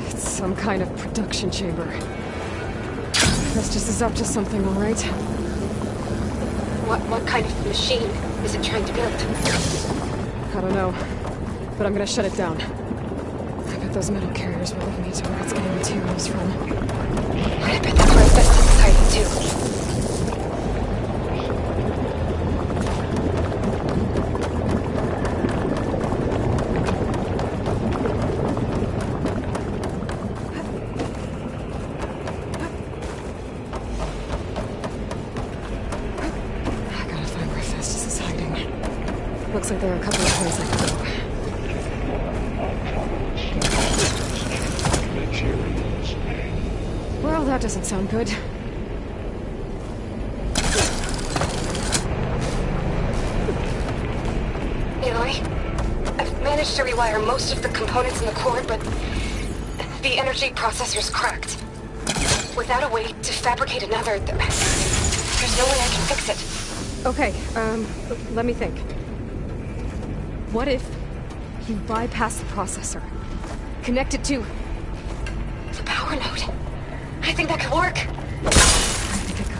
It's some kind of production chamber. Hephaestus is up to something, all right? What kind of machine is it trying to build? I don't know, but I'm gonna shut it down. I bet those metal carriers will lead me to where it's getting materials from. I bet that's where Hephaestus is hiding too. Looks like there are a couple of ways I can go. Well, that doesn't sound good. Aloy, I've managed to rewire most of the components in the core, but the energy processor's cracked. Without a way to fabricate another, there's no way I can fix it. Okay, let me think. What if you bypass the processor? Connect it to the power node. I think that could work. I think it could.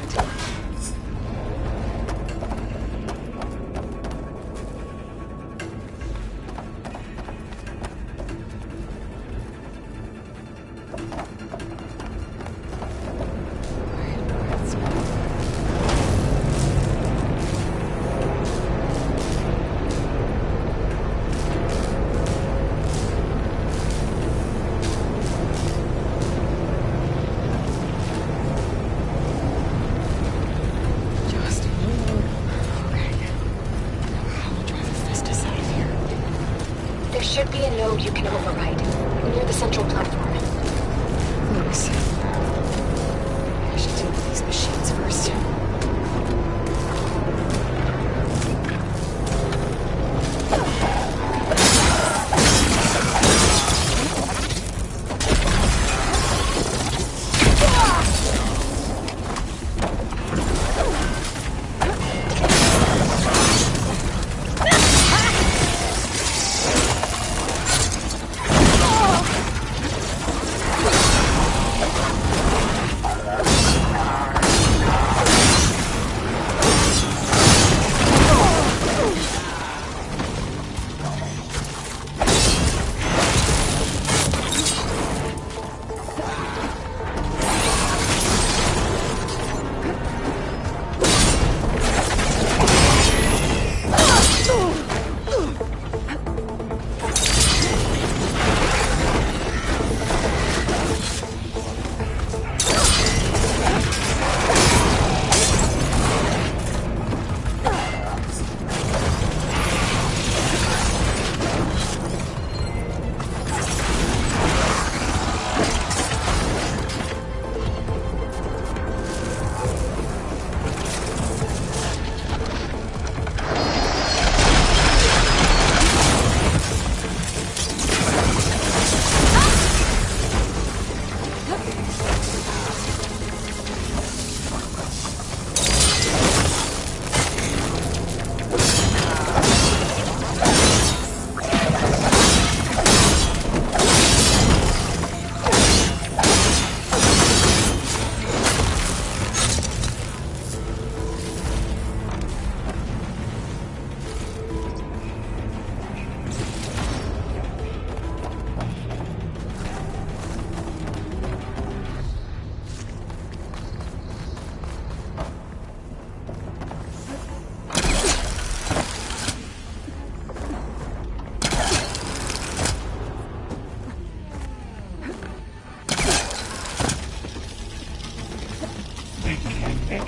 There should be a node you can override near the central platform. Thanks.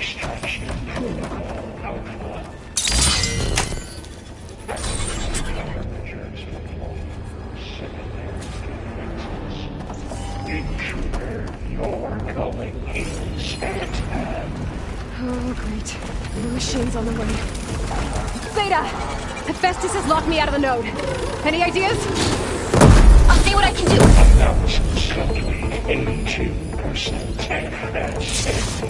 Extraction protocol alpha. Intruder, your going is at hand. Oh, great. The machine's on the way. Beta! Hephaestus has locked me out of the node. Any ideas? I'll see what I can do. Announced slowly, 82% access.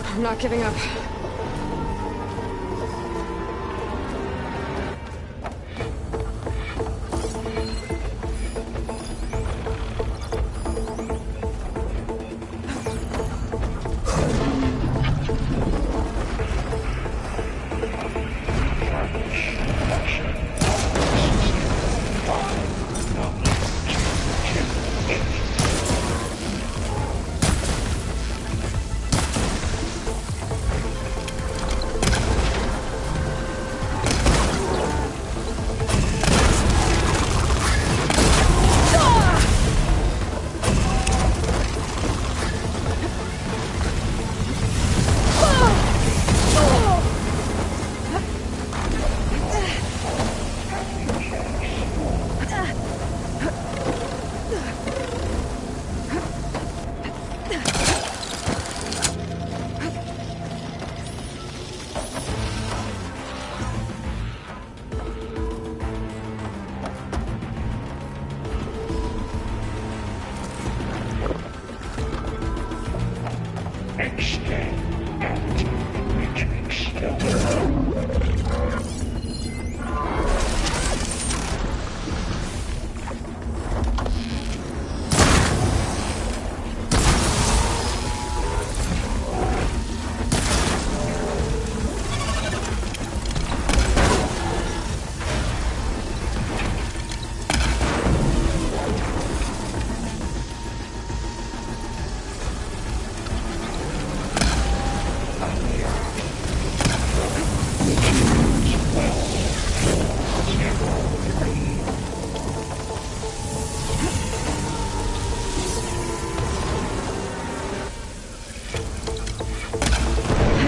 I'm not giving up.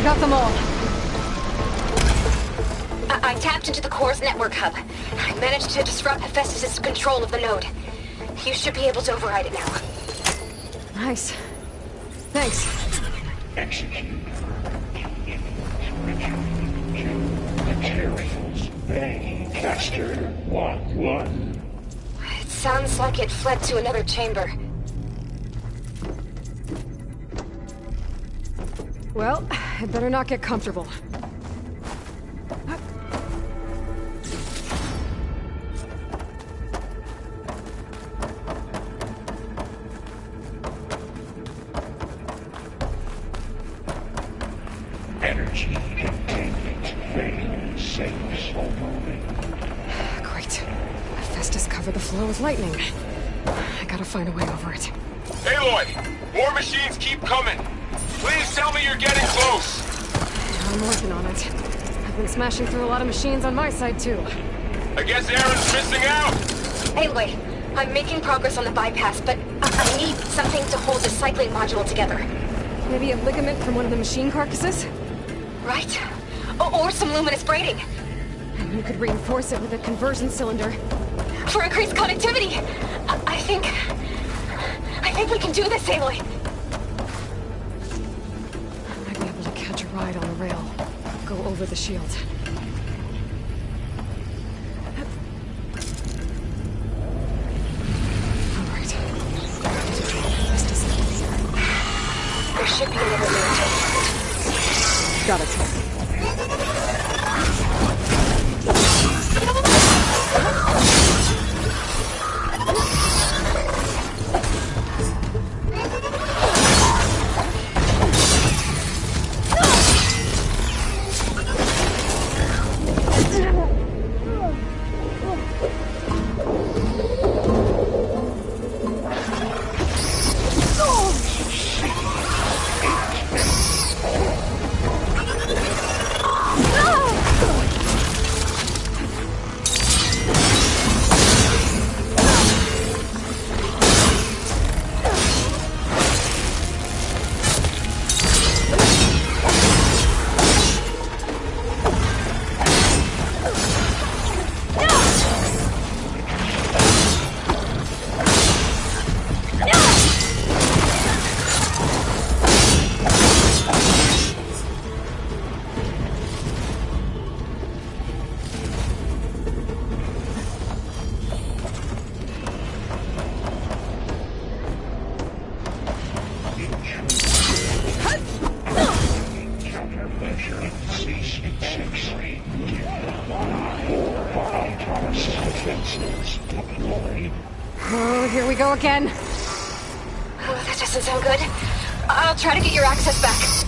Got them all. I tapped into the core's network hub. I managed to disrupt Hephaestus' control of the node. You should be able to override it now. Nice. Thanks. Execute. Materials. Bay Caster 1-1. It sounds like it fled to another chamber. Well, I better not get comfortable. Energy containment thing saves for moving. Great. Festus covered the flow with lightning. I gotta find a way over it. Aloy! More machines keep coming! Please tell me you're getting close! I'm working on it. I've been smashing through a lot of machines on my side, too. I guess Aaron's missing out! Anyway, I'm making progress on the bypass, but I need something to hold the cycling module together. Maybe a ligament from one of the machine carcasses? Right. Or some luminous braiding. And you could reinforce it with a conversion cylinder. For increased connectivity! I think we can do this, Aloy! I might be able to catch a ride on the rail. Go over the shield. Alright. There should be another way to Got it. Oh, here we go again. Oh, that doesn't sound good. I'll try to get your access back.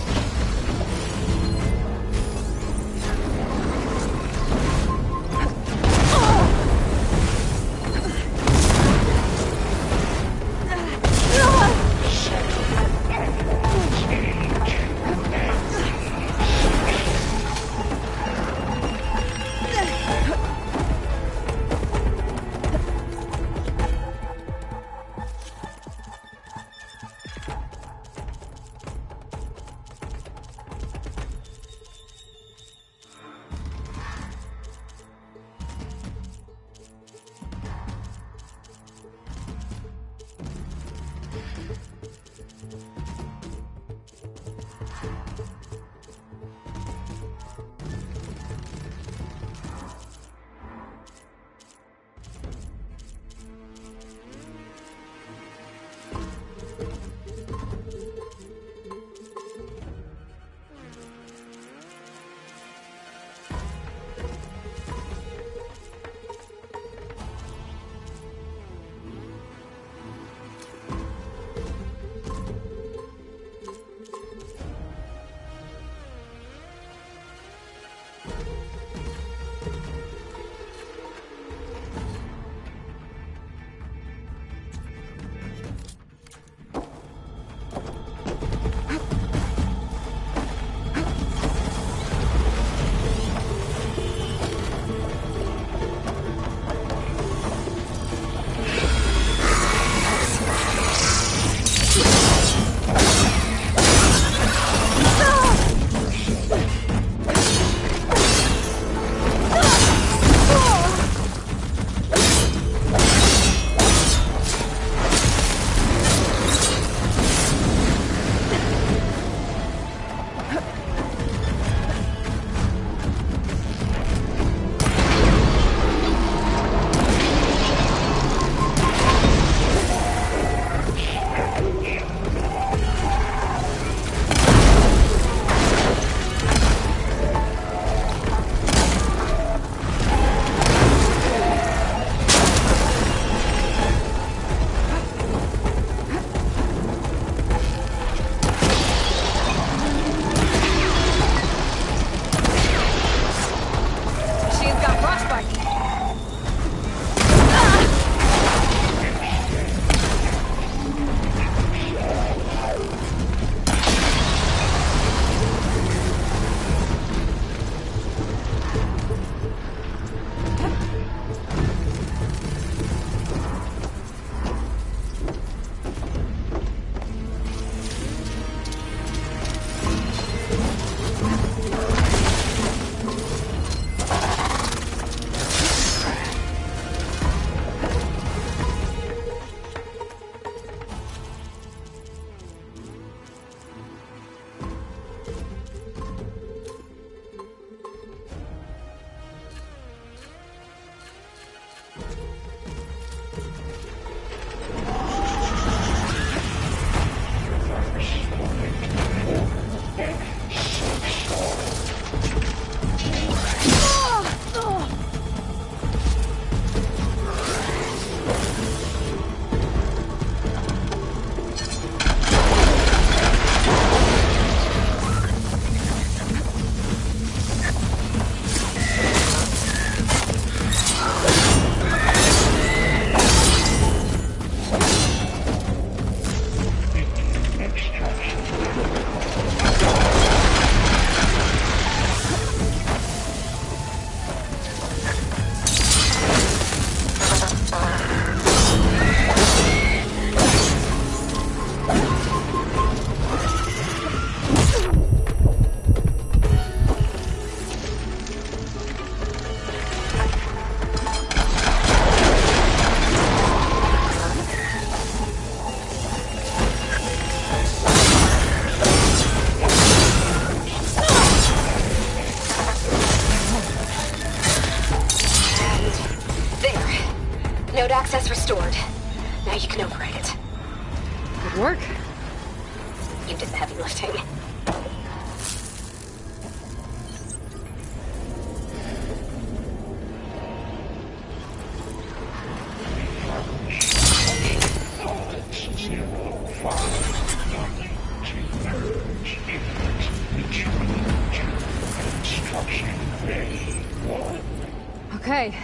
Okay.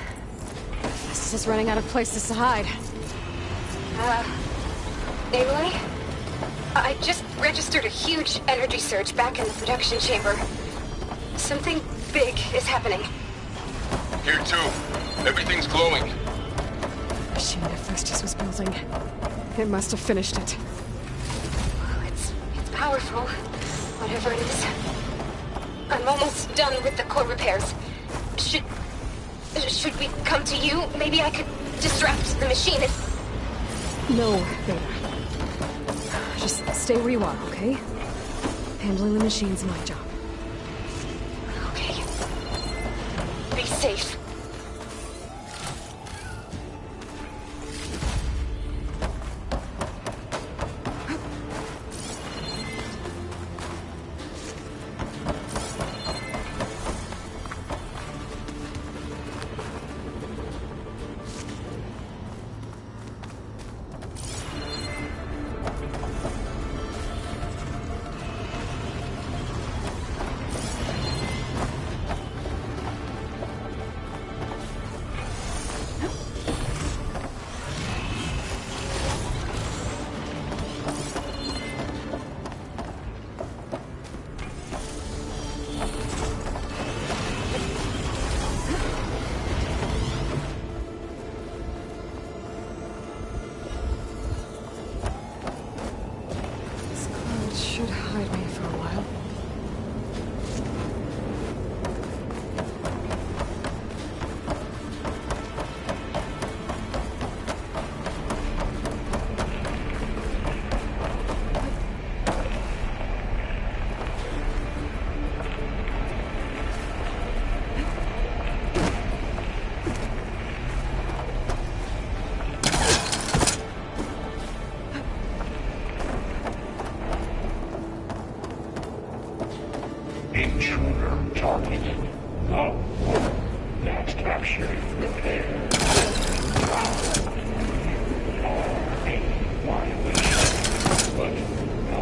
This is running out of places to hide. Aloy? I just registered a huge energy surge back in the production chamber. Something big is happening. Here too. Everything's glowing. The machine Hephaestus was building. It must have finished it. It's powerful, whatever it is. I'm almost done with the core repairs. Should we come to you? Maybe I could distract the machine if... No, Beta. Just stay where you are, okay? Handling the machine's my job. Okay. Be safe. Should hide me for a while. Intruder targeted. No. Not captured. Repair. A violation. But no.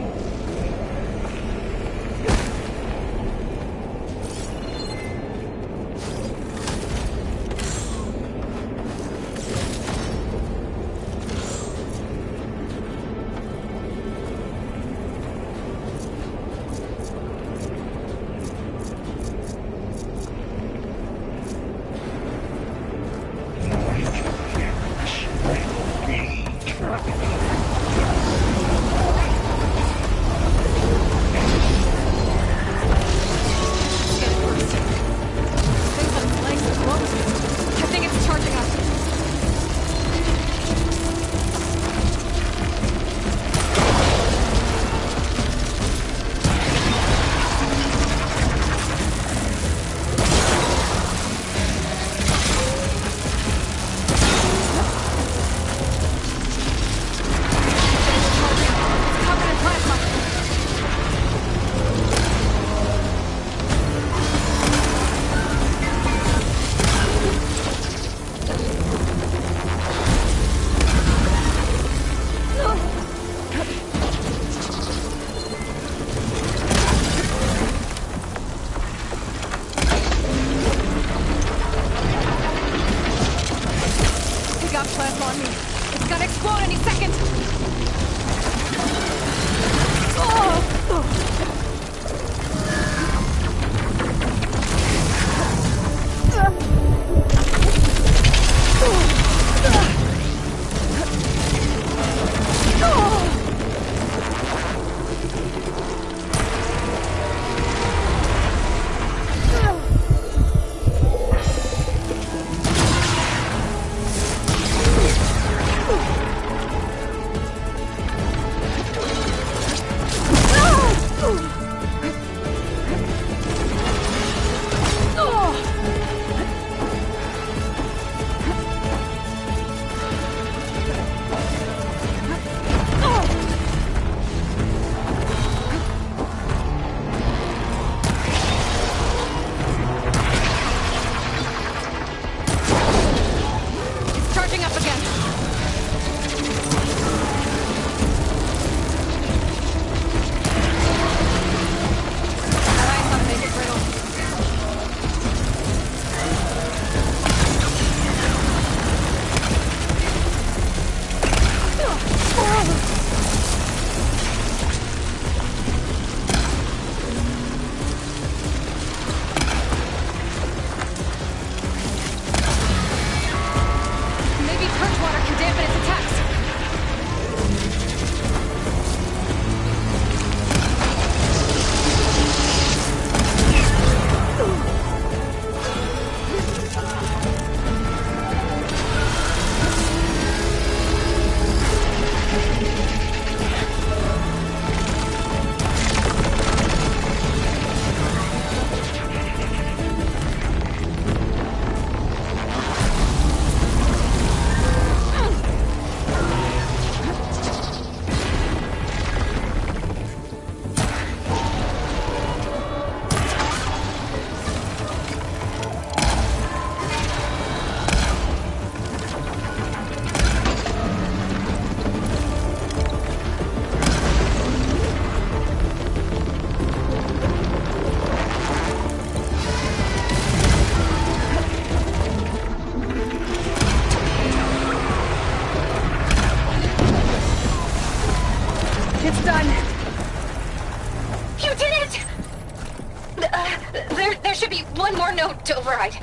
should be one more node to override.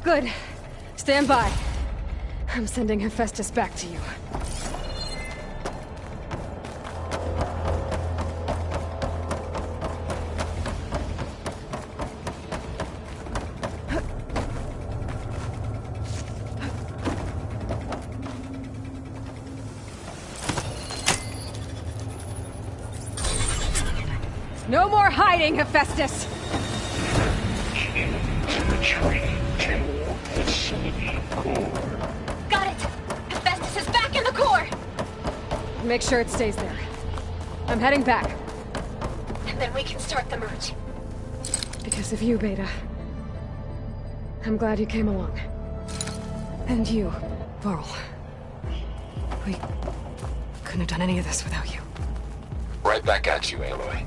Good. Stand by. I'm sending Hephaestus back to you. No more hiding, Hephaestus! Got it! Hephaestus is back in the core! Make sure it stays there. I'm heading back. And then we can start the merge. Because of you, Beta. I'm glad you came along. And you, Varl. We couldn't have done any of this without you. Right back at you, Aloy.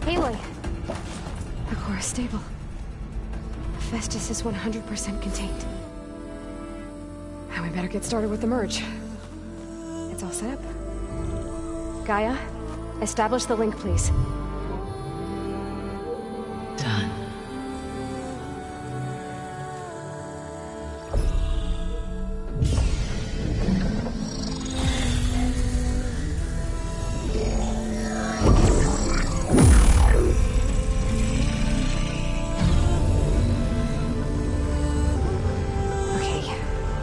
Aloy! The core is stable. Hephaestus is 100% contained. Now we better get started with the merge. It's all set up. Gaia, establish the link, please. Done.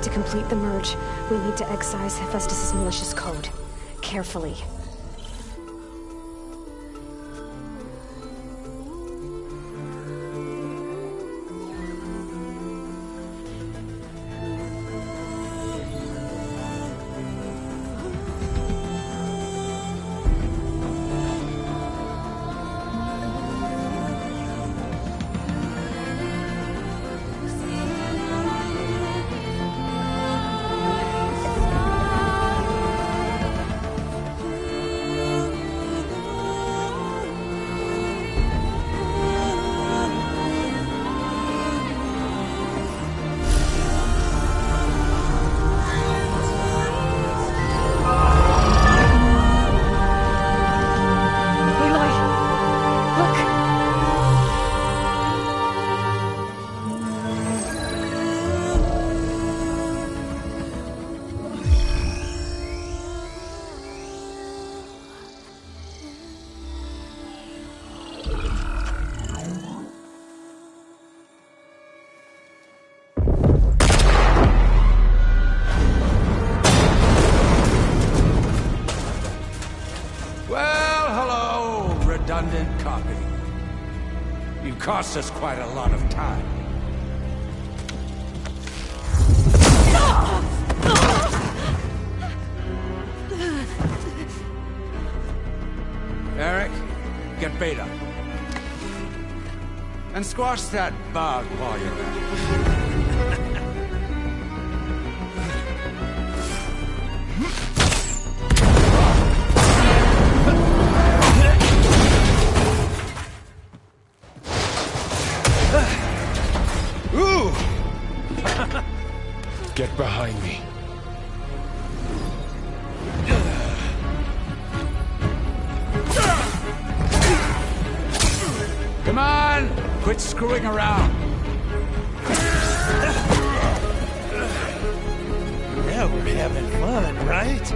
To complete the merge, we need to excise Hephaestus' malicious code. Carefully. Redundant copy. You cost us quite a lot of time. Eric, get Beta. And squash that bug while you're at it. Get behind me. Come on! Quit screwing around! Now we're having fun, right?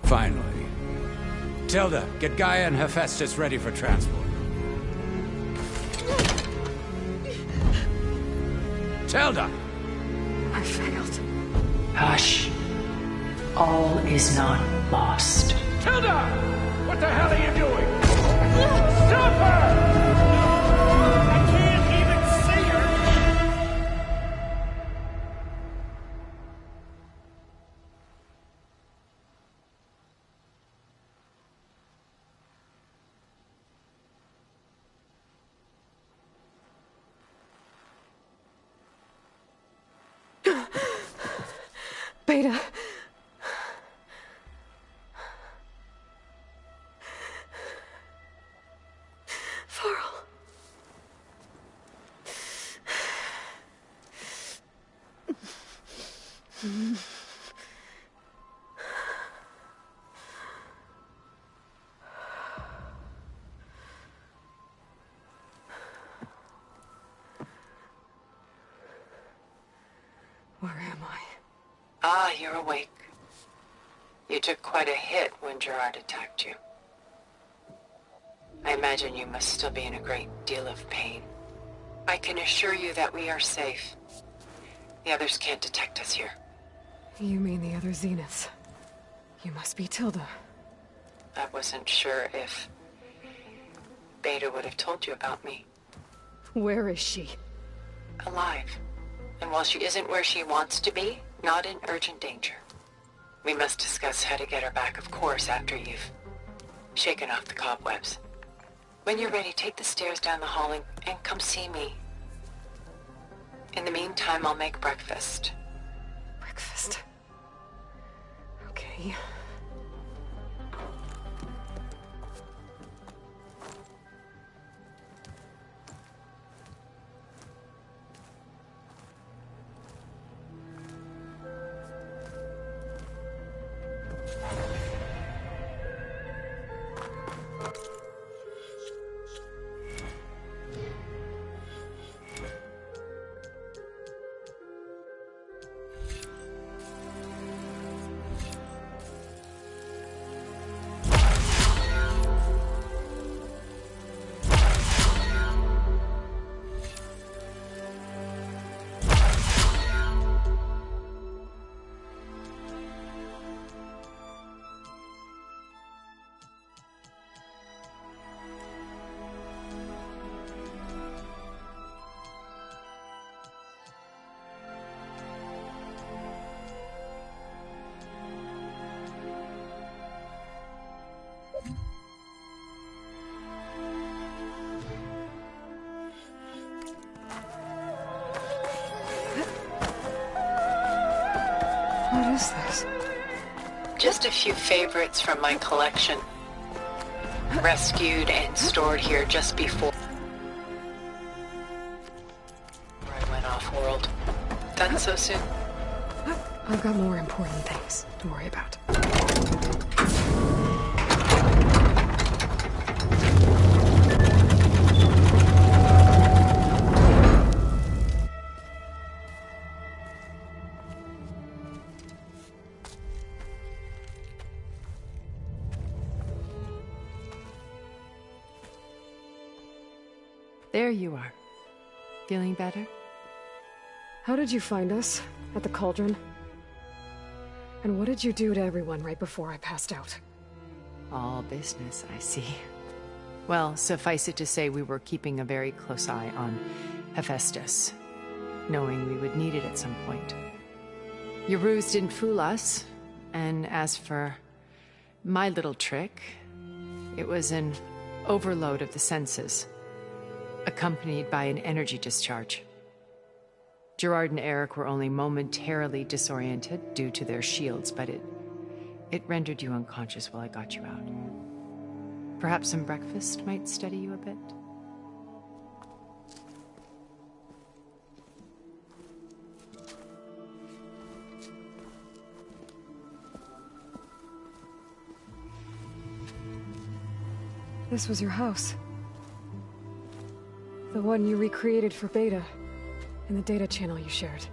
Finally. Tilda, get Gaia and Hephaestus ready for transport. Tilda! I failed. Hush. All is not lost. Tilda! What the hell are you doing? Stop her! I can't even see her! Beta. Varl. Where am I? Ah, you're awake. You took quite a hit when Gerard attacked you. I imagine you must still be in a great deal of pain. I can assure you that we are safe. The others can't detect us here. You mean the other Zeniths? You must be Tilda. I wasn't sure if Beta would have told you about me. Where is she? Alive. And while she isn't where she wants to be, not in urgent danger. We must discuss how to get her back, of course, after you've shaken off the cobwebs. When you're ready, take the stairs down the hall and come see me. In the meantime, I'll make breakfast. Breakfast. Okay. What is this? Just a few favorites from my collection. Rescued and stored here just before I went off-world. Done so soon? I've got more important things to worry about. There you are. Feeling better? How did you find us? At the Cauldron? And what did you do to everyone right before I passed out? All business, I see. Well, suffice it to say we were keeping a very close eye on Hephaestus, knowing we would need it at some point. Your ruse didn't fool us, and as for my little trick, it was an overload of the senses, accompanied by an energy discharge. Gerard and Eric were only momentarily disoriented due to their shields, but it rendered you unconscious while I got you out. Perhaps some breakfast might steady you a bit? This was your house. The one you recreated for Beta, in the data channel you shared.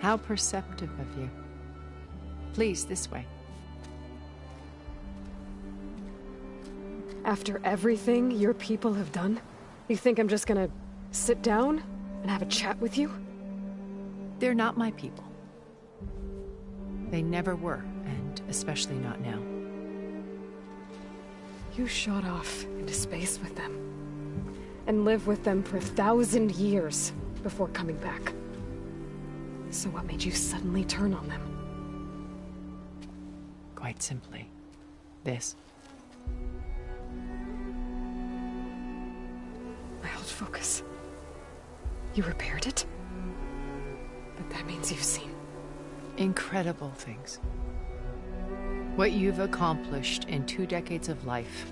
How perceptive of you. Please, this way. After everything your people have done, you think I'm just gonna sit down and have a chat with you? They're not my people. They never were, and especially not now. You shot off into space with them, and lived with them for 1,000 years before coming back. So what made you suddenly turn on them? Quite simply, this. My old focus. You repaired it? But that means you've seen incredible things. What you've accomplished in 2 decades of life.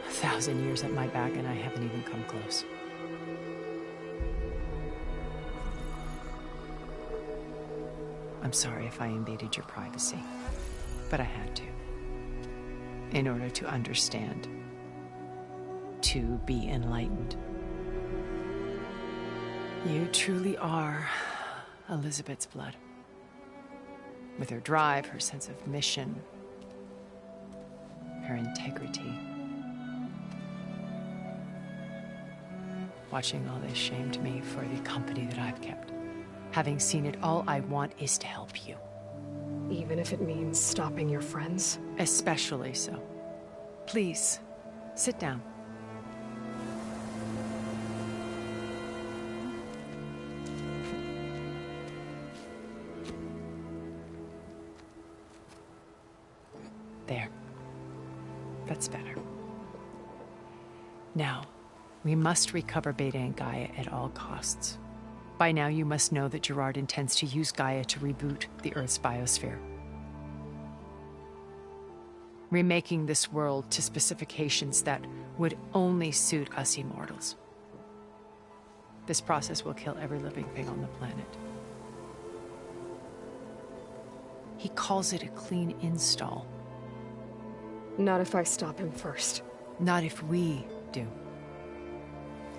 A 1,000 years at my back and I haven't even come close. I'm sorry if I invaded your privacy, but I had to. In order to understand. To be enlightened. You truly are Elizabeth's blood. With her drive, her sense of mission, her integrity. Watching all this shamed me for the company that I've kept. Having seen it, all I want is to help you. Even if it means stopping your friends? Especially so. Please, sit down. There. That's better. Now, we must recover Beta and Gaia at all costs. By now, you must know that Gerard intends to use Gaia to reboot the Earth's biosphere. Remaking this world to specifications that would only suit us immortals. This process will kill every living thing on the planet. He calls it a clean install. Not if I stop him first. Not if we do.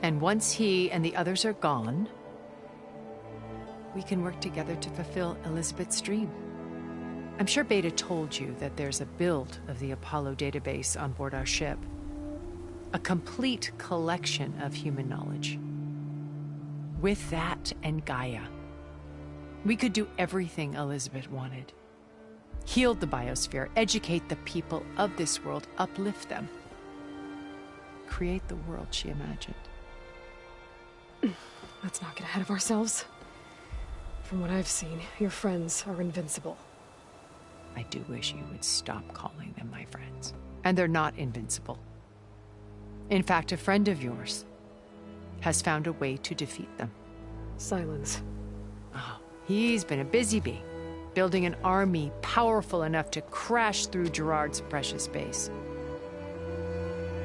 And once he and the others are gone, we can work together to fulfill Elizabeth's dream. I'm sure Beta told you that there's a build of the Apollo database on board our ship. A complete collection of human knowledge. With that and Gaia, we could do everything Elizabeth wanted. Heal the biosphere, educate the people of this world, uplift them. Create the world she imagined. Let's not get ahead of ourselves. From what I've seen, your friends are invincible. I do wish you would stop calling them my friends. And they're not invincible. In fact, a friend of yours has found a way to defeat them. Silence. Oh, he's been a busy bee, building an army powerful enough to crash through Gerard's precious base.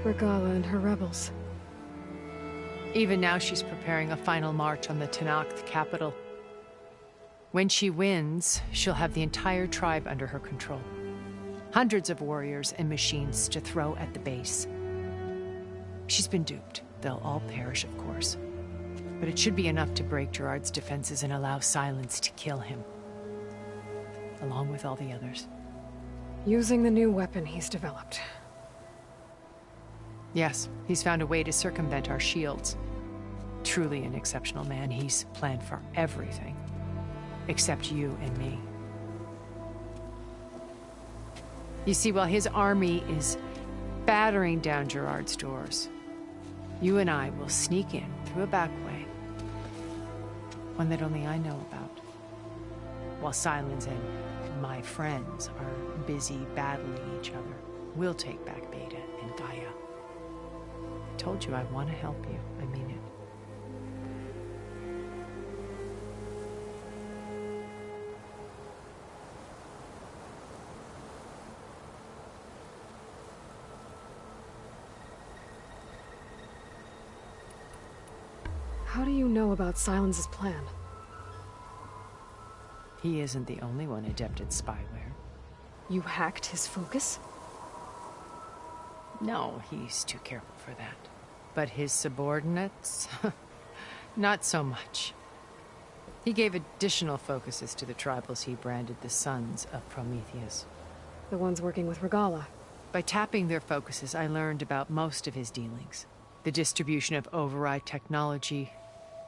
Regalla and her rebels. Even now, she's preparing a final march on the Tenakth capital. When she wins, she'll have the entire tribe under her control. Hundreds of warriors and machines to throw at the base. She's been duped. They'll all perish, of course. But it should be enough to break Gerard's defenses and allow Silence to kill him. Along with all the others. Using the new weapon he's developed. Yes, he's found a way to circumvent our shields. Truly an exceptional man. He's planned for everything. Except you and me. You see, while his army is battering down Gerard's doors, you and I will sneak in through a back way. One that only I know about. While Silence and my friends are busy battling each other, we'll take back Beta and Gaia. told you I want to help you. I mean it. How do you know about Silence's plan? He isn't the only one adept at spyware. You hacked his focus? No, he's too careful for that. But his subordinates? Not so much. He gave additional focuses to the tribals he branded the Sons of Prometheus. The ones working with Regalla. By tapping their focuses, I learned about most of his dealings. The distribution of override technology,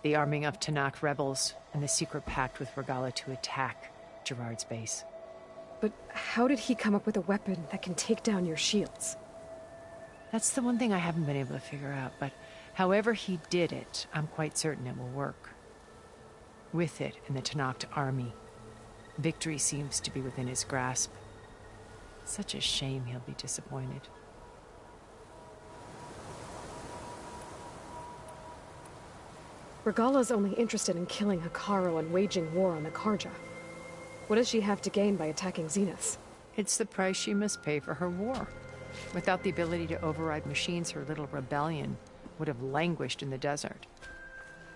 the arming of Tanakh rebels, and the secret pact with Regalla to attack Gerard's base. But how did he come up with a weapon that can take down your shields? That's the one thing I haven't been able to figure out, but however he did it, I'm quite certain it will work. With it and the Tanakh army, victory seems to be within his grasp. Such a shame he'll be disappointed. Regalla's only interested in killing Hekarro and waging war on the Karja. What does she have to gain by attacking Zenith? It's the price she must pay for her war. Without the ability to override machines, her little rebellion would have languished in the desert.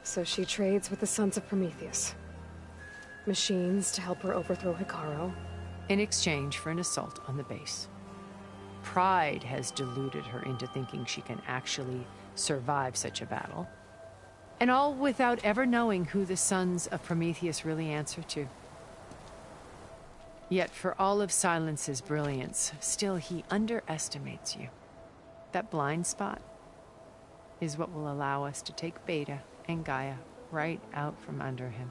So she trades with the Sons of Prometheus. Machines to help her overthrow Hekarro. In exchange for an assault on the base. Pride has deluded her into thinking she can actually survive such a battle. And all without ever knowing who the Sons of Prometheus really answer to. Yet for all of Silence's brilliance, still he underestimates you. That blind spot is what will allow us to take Beta and Gaia right out from under him.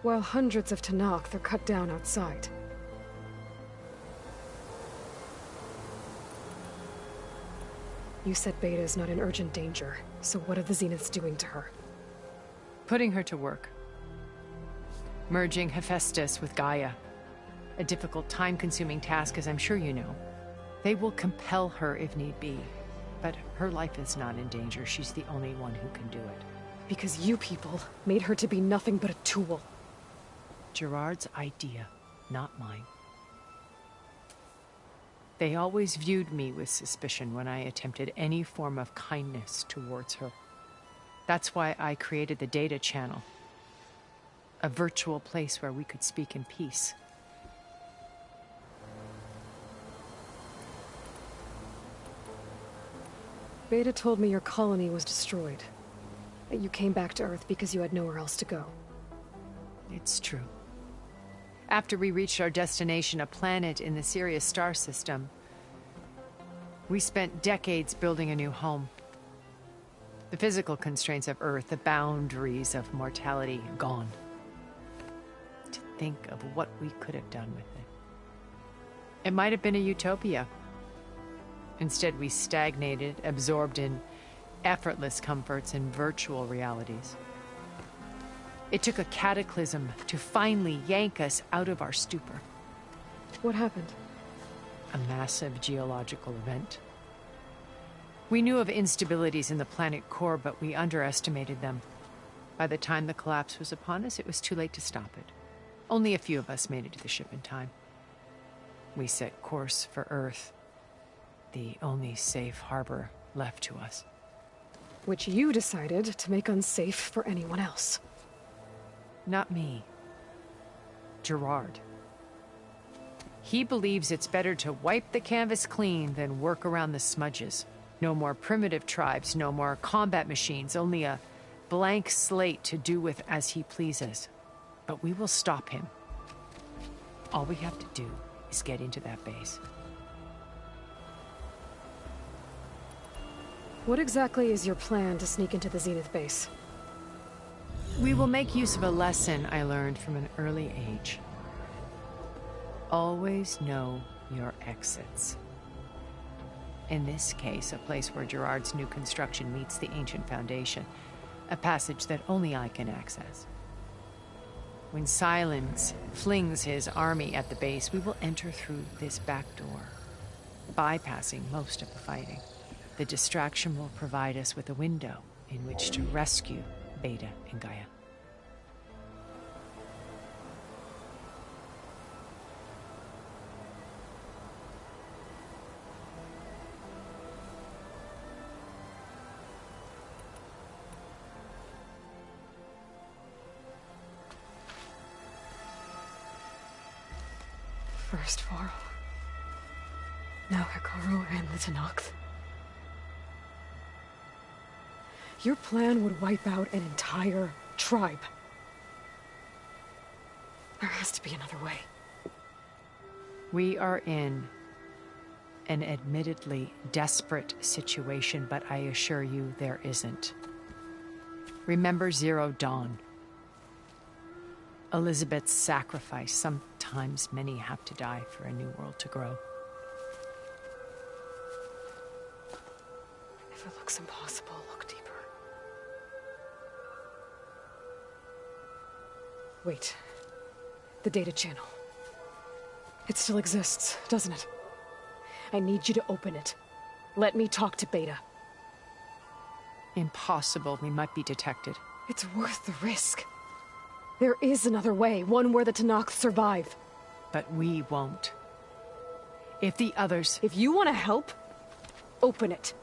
While hundreds of Tanakh are cut down outside. You said Beta is not in urgent danger, so what are the Zeniths doing to her? Putting her to work. Merging Hephaestus with Gaia. A difficult, time-consuming task, as I'm sure you know. They will compel her if need be. But her life is not in danger. She's the only one who can do it. Because you people made her to be nothing but a tool. Gerard's idea, not mine. They always viewed me with suspicion when I attempted any form of kindness towards her. That's why I created the Data Channel. A virtual place where we could speak in peace. Beta told me your colony was destroyed. That you came back to Earth because you had nowhere else to go. It's true. After we reached our destination, a planet in the Sirius star system, we spent decades building a new home. The physical constraints of Earth, the boundaries of mortality, gone. To think of what we could have done with it. It might have been a utopia. Instead, we stagnated, absorbed in effortless comforts and virtual realities. It took a cataclysm to finally yank us out of our stupor. What happened? A massive geological event. We knew of instabilities in the planet core, but we underestimated them. By the time the collapse was upon us, it was too late to stop it. Only a few of us made it to the ship in time. We set course for Earth, the only safe harbor left to us. Which you decided to make unsafe for anyone else. Not me. Gerard. He believes it's better to wipe the canvas clean than work around the smudges. No more primitive tribes, no more combat machines, only a blank slate to do with as he pleases. But we will stop him. All we have to do is get into that base. What exactly is your plan to sneak into the Zenith base? We will make use of a lesson I learned from an early age. Always know your exits. In this case, a place where Gerard's new construction meets the ancient foundation, a passage that only I can access. When Silence flings his army at the base, we will enter through this back door, bypassing most of the fighting. The distraction will provide us with a window in which to rescue Beta and Gaia. First Varl. Now Hekarro and the Tenakth. Your plan would wipe out an entire tribe. There has to be another way. We are in an admittedly desperate situation, but I assure you there isn't. Remember Zero Dawn. Elizabeth's sacrifice. Sometimes many have to die for a new world to grow. If it looks impossible, look deeper. Wait. The data channel. It still exists, doesn't it? I need you to open it. Let me talk to Beta. Impossible. We might be detected. It's worth the risk. There is another way, one where the Tenakth survive. But we won't. If the others... If you want to help, open it.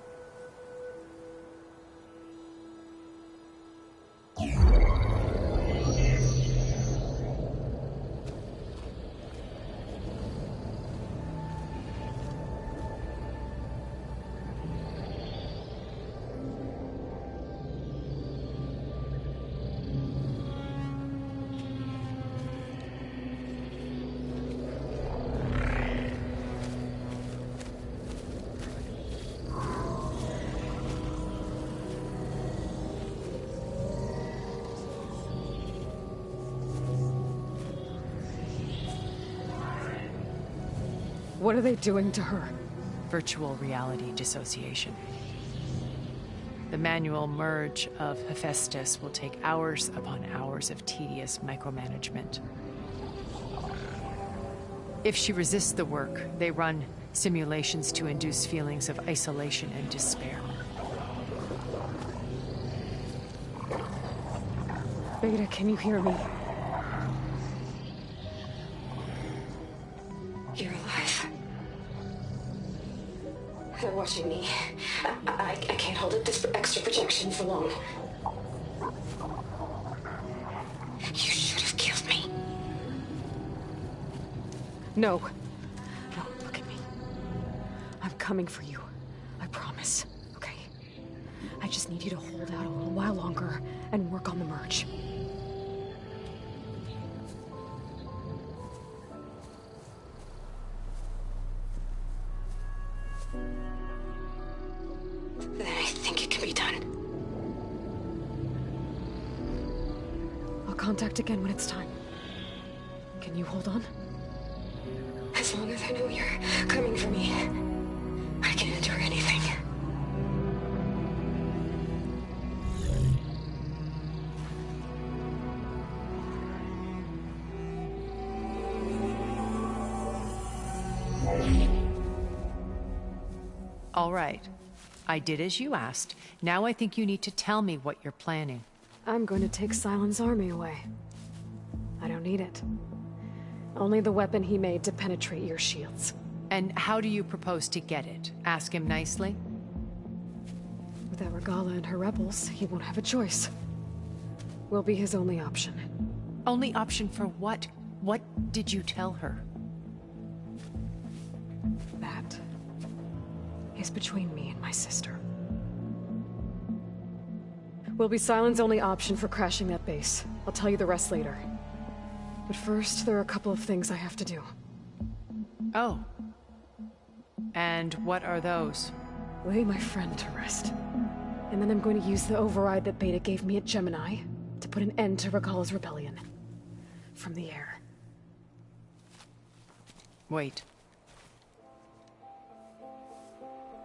What are they doing to her? Virtual reality dissociation. The manual merge of Hephaestus will take hours upon hours of tedious micromanagement. If she resists the work, they run simulations to induce feelings of isolation and despair. Beta, can you hear me? You're alive. They're watching me. I can't hold up this extra projection for long. You should have killed me. No. No, look at me. I'm coming for you. I promise. Okay? I just need you to hold out a little while longer and work on the merge. Then I think it can be done. I'll contact again when it's time. Can you hold on? As long as I know you're coming for me, I can endure anything. All right. I did as you asked. Now I think you need to tell me what you're planning. I'm going to take Sylens' army away. I don't need it. Only the weapon he made to penetrate your shields. And how do you propose to get it? Ask him nicely? Without Regalla and her rebels, he won't have a choice. We'll be his only option. Only option for what? What did you tell her? That is between me and my sister. Will be Sylens' only option for crashing that base. I'll tell you the rest later. But first, there are a couple of things I have to do. Oh. And what are those? Lay my friend to rest. And then I'm going to use the override that Beta gave me at Gemini to put an end to Regalla's rebellion. From the air. Wait.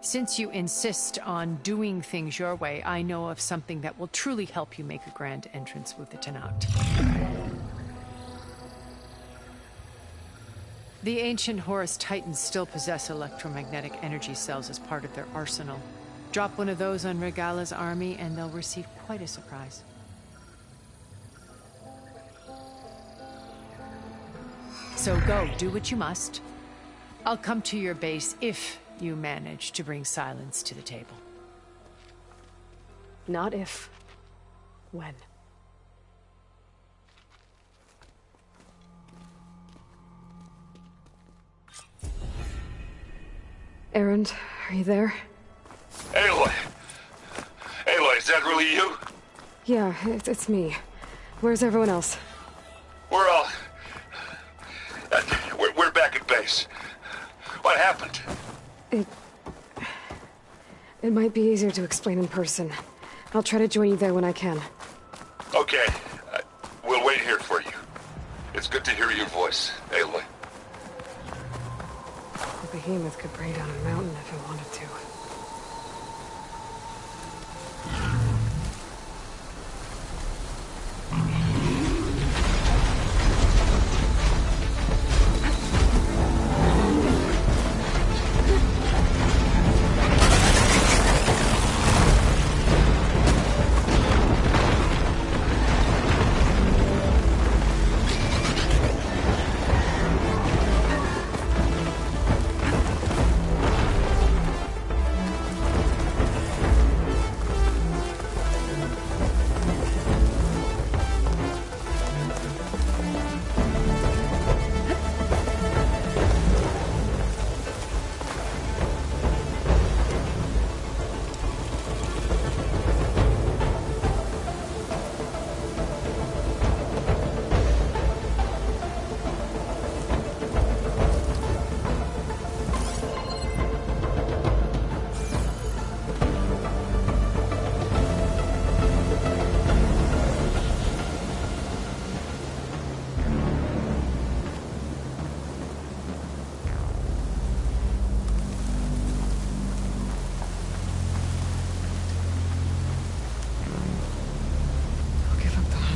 Since you insist on doing things your way, I know of something that will truly help you make a grand entrance with the Tenakth. The ancient Horus Titans still possess electromagnetic energy cells as part of their arsenal. Drop one of those on Regala's army, and they'll receive quite a surprise. So go, do what you must. I'll come to your base if you manage to bring silence to the table. Not if. When. Erend, are you there? Aloy! Aloy, is that really you? Yeah, it's me. Where's everyone else? We're all... we're back at base. What happened? It might be easier to explain in person. I'll try to join you there when I can. Okay. We'll wait here for you. It's good to hear your voice, Aloy. The behemoth could bring down a mountain if it wanted to.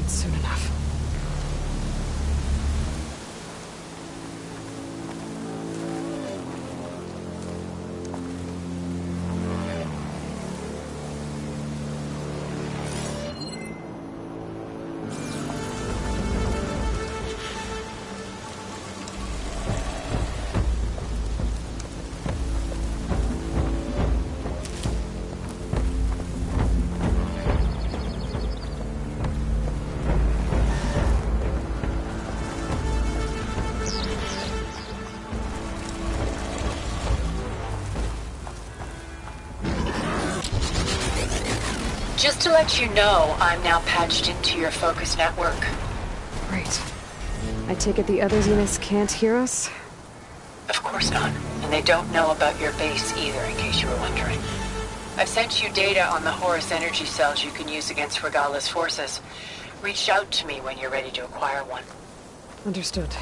Soon enough. Just to let you know, I'm now patched into your focus network. Great. I take it the other Zeniths can't hear us? Of course not. And they don't know about your base either, in case you were wondering. I've sent you data on the Horus energy cells you can use against Regala's forces. Reach out to me when you're ready to acquire one. Understood.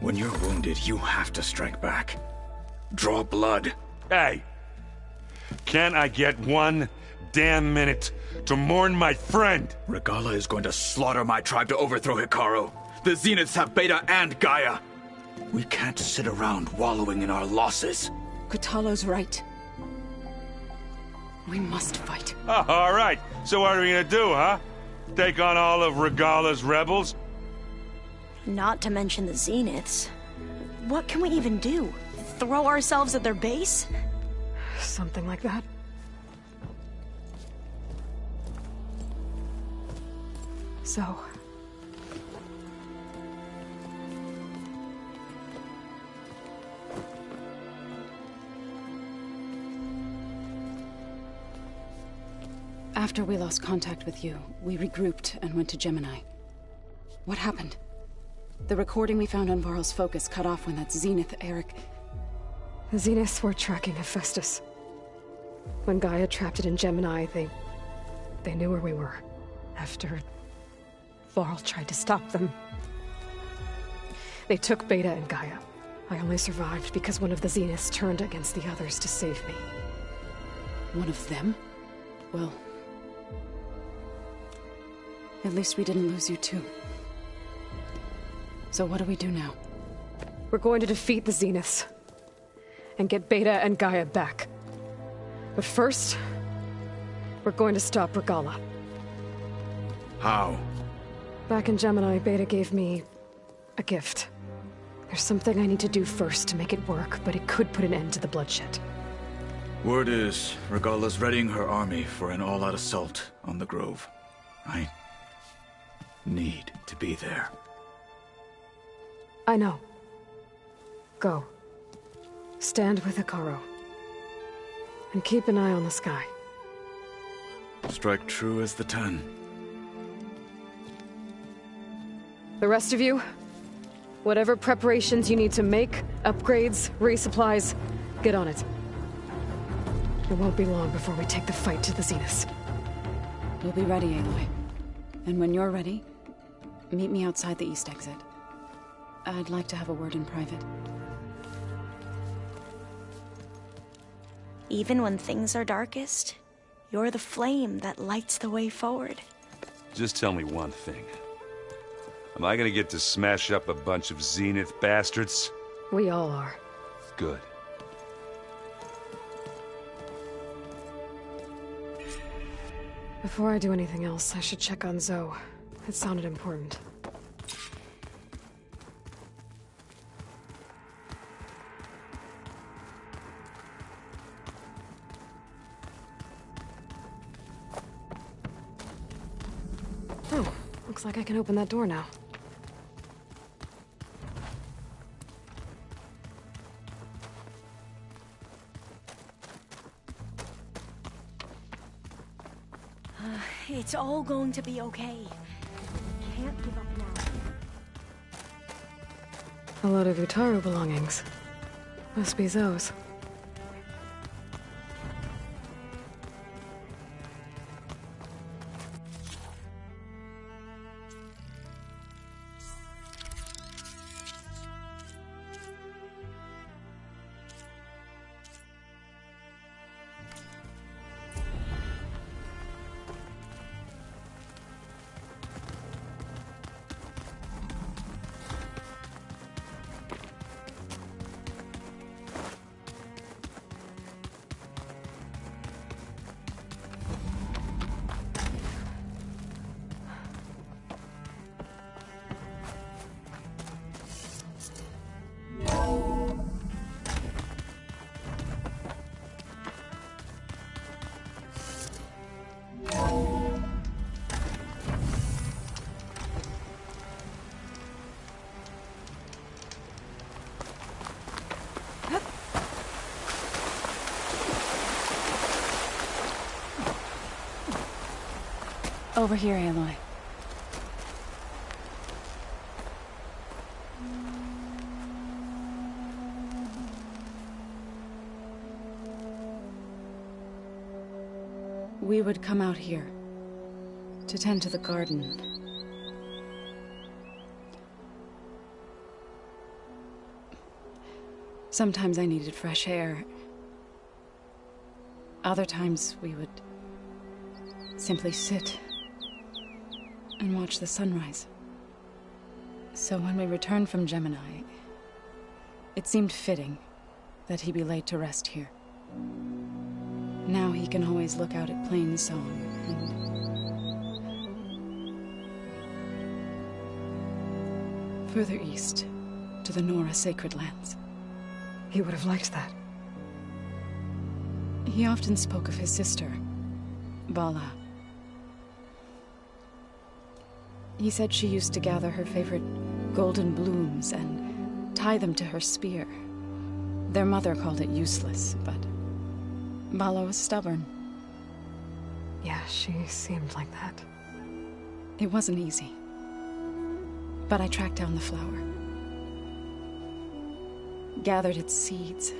When you're wounded, you have to strike back. Draw blood. Hey! Can't I get one damn minute to mourn my friend. Regalla is going to slaughter my tribe to overthrow Hikaru. The Zeniths have Beta and Gaia. We can't sit around wallowing in our losses. Kotallo's right. We must fight. Oh, all right. So what are we gonna do, huh? Take on all of Regalla's rebels? Not to mention the Zeniths. What can we even do? Throw ourselves at their base? Something like that. So... After we lost contact with you, we regrouped and went to Gemini. What happened? The recording we found on Varl's focus cut off when that Zenith, Eric... The Zeniths were tracking Hephaestus. When Gaia trapped it in Gemini, they knew where we were. After Varl tried to stop them. They took Beta and Gaia. I only survived because one of the Zeniths turned against the others to save me. One of them? Well... at least we didn't lose you too. So what do we do now? We're going to defeat the Zeniths. And get Beta and Gaia back. But first... we're going to stop Regalla. How? Back in Gemini, Beta gave me... a gift. There's something I need to do first to make it work, but it could put an end to the bloodshed. Word is, Regalla's readying her army for an all-out assault on the Grove. I need to be there. I know. Go. Stand with Hikaru. And keep an eye on the sky. Strike true as the 10. The rest of you, whatever preparations you need to make, upgrades, resupplies, get on it. It won't be long before we take the fight to the Zeniths. We'll be ready, Aloy. And when you're ready, meet me outside the east exit. I'd like to have a word in private. Even when things are darkest, you're the flame that lights the way forward. Just tell me one thing. Am I gonna get to smash up a bunch of Zenith bastards? We all are. Good. Before I do anything else, I should check on Zoe. It sounded important. Oh, looks like I can open that door now. It's all going to be okay. Can't give up now. A lot of Utaru belongings. Must be Zoe's. Over here, Aloy. We would come out here to tend to the garden. Sometimes I needed fresh air. Other times we would simply sit and watch the sunrise. So when we returned from Gemini, it seemed fitting that he be laid to rest here. Now he can always look out at Plainsong and further east to the Nora Sacred Lands. He would have liked that. He often spoke of his sister, Bala. He said she used to gather her favorite golden blooms and tie them to her spear. Their mother called it useless, but Bala was stubborn. Yeah, she seemed like that. It wasn't easy. But I tracked down the flower. Gathered its seeds.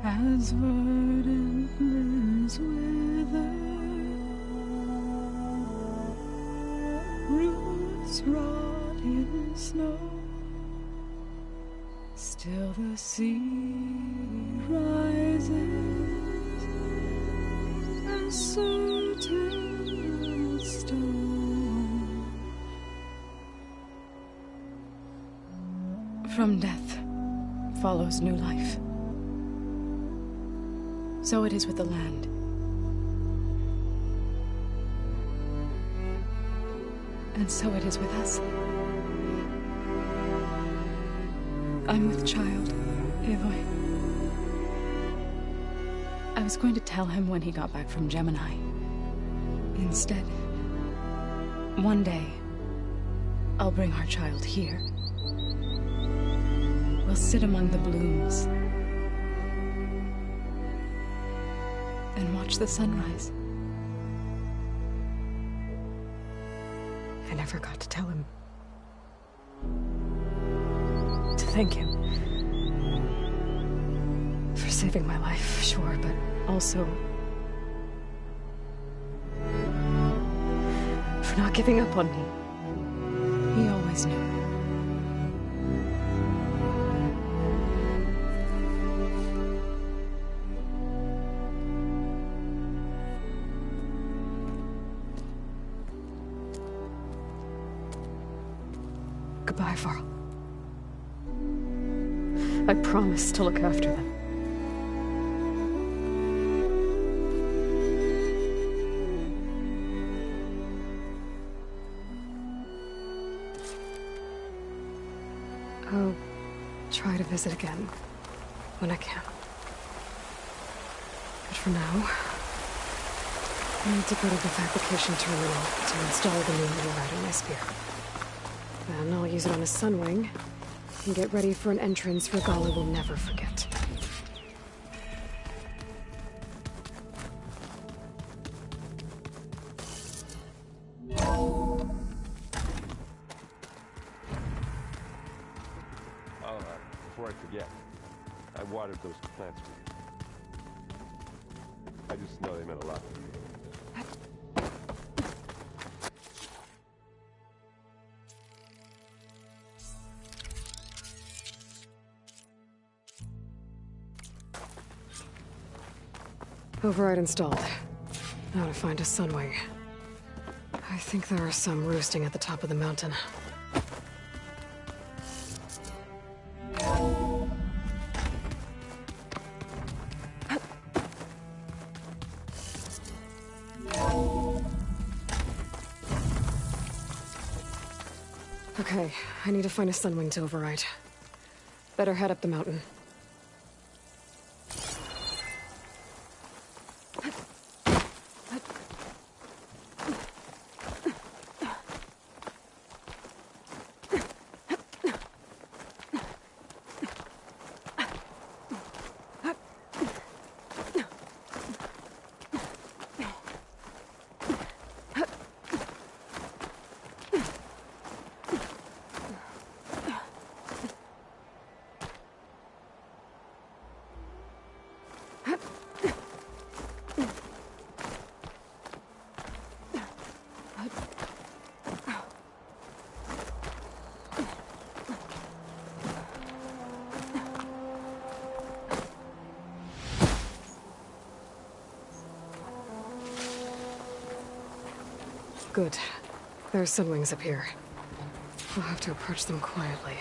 As verdant limbs wither, roots rot in snow, still the sea rises, as certain as stone. From death follows new life. So it is with the land. And so it is with us. I'm with child, Avoy. I was going to tell him when he got back from Gemini. Instead, one day, I'll bring our child here. We'll sit among the blooms and watch the sunrise. I never got to tell him. To thank him. For saving my life, sure, but also for not giving up on me. He always knew. Goodbye, Varl. I promise to look after them. I'll try to visit again when I can. But for now, I need to go to the fabrication terminal to install the new override on my spear. Then I'll use it on a sunwing and get ready for an entrance Regalla will never forget. Before I forget, I watered those plants for you. I just know they meant a lot to you. Override installed. Now to find a sunwing. I think there are some roosting at the top of the mountain. Okay, I need to find a sunwing to override. Better head up the mountain. Good. There are Sunwings up here. We'll have to approach them quietly.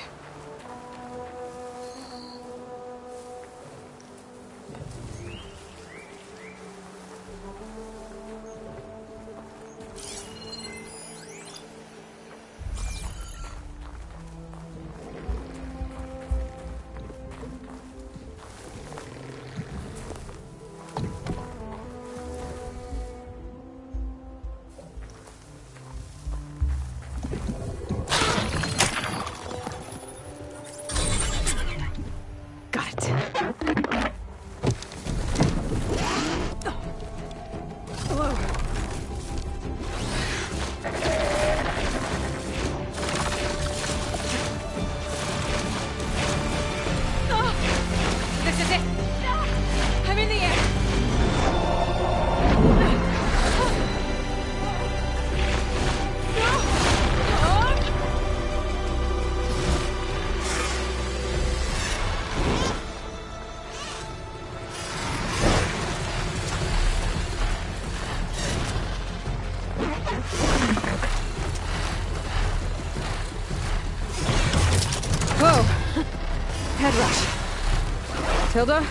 Tilda,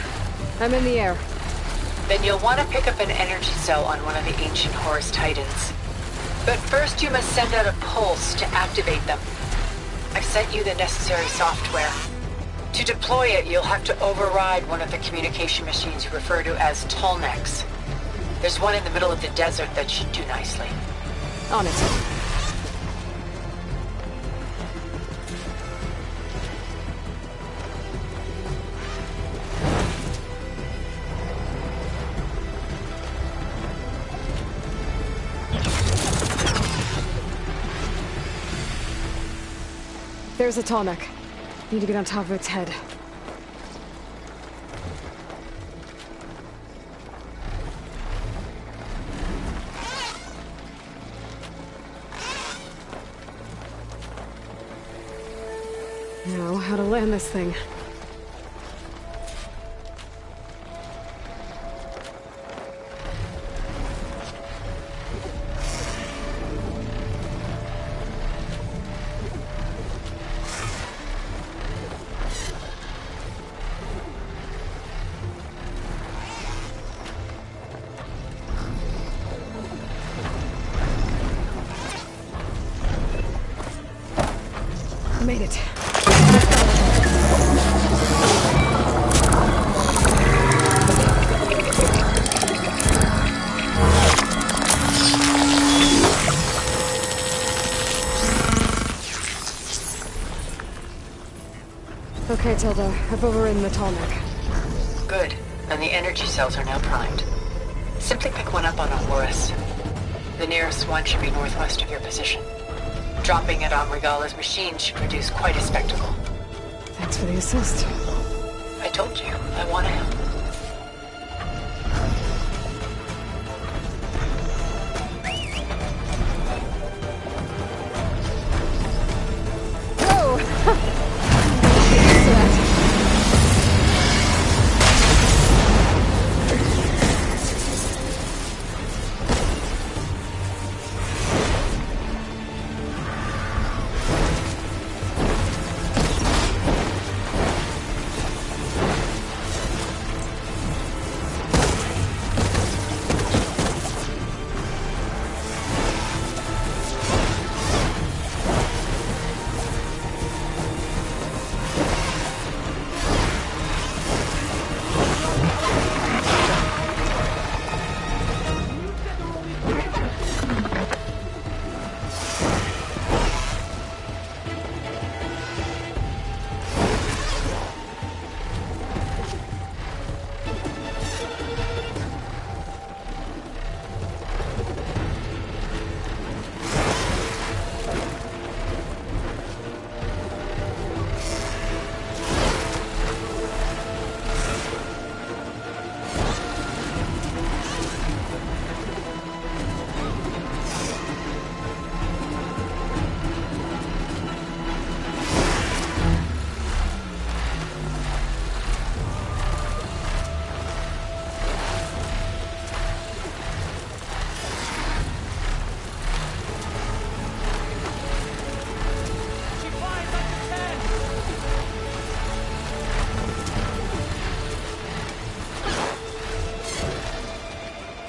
I'm in the air. Then you'll want to pick up an energy cell on one of the ancient Horus Titans. But first you must send out a pulse to activate them. I've sent you the necessary software. To deploy it, you'll have to override one of the communication machines you refer to as Tallnecks. There's one in the middle of the desert that should do nicely. On it. There's a Tallneck. Need to get on top of its head. Now, how to land this thing. Made it. Okay, Tilda. I've overridden the Tallneck. Good. And the energy cells are now primed. Simply pick one up on a Horus. The nearest one should be northwest of your position. Dropping it on Regalla's machine should produce quite a spectacle. Thanks for the assist. I told you, I want to help.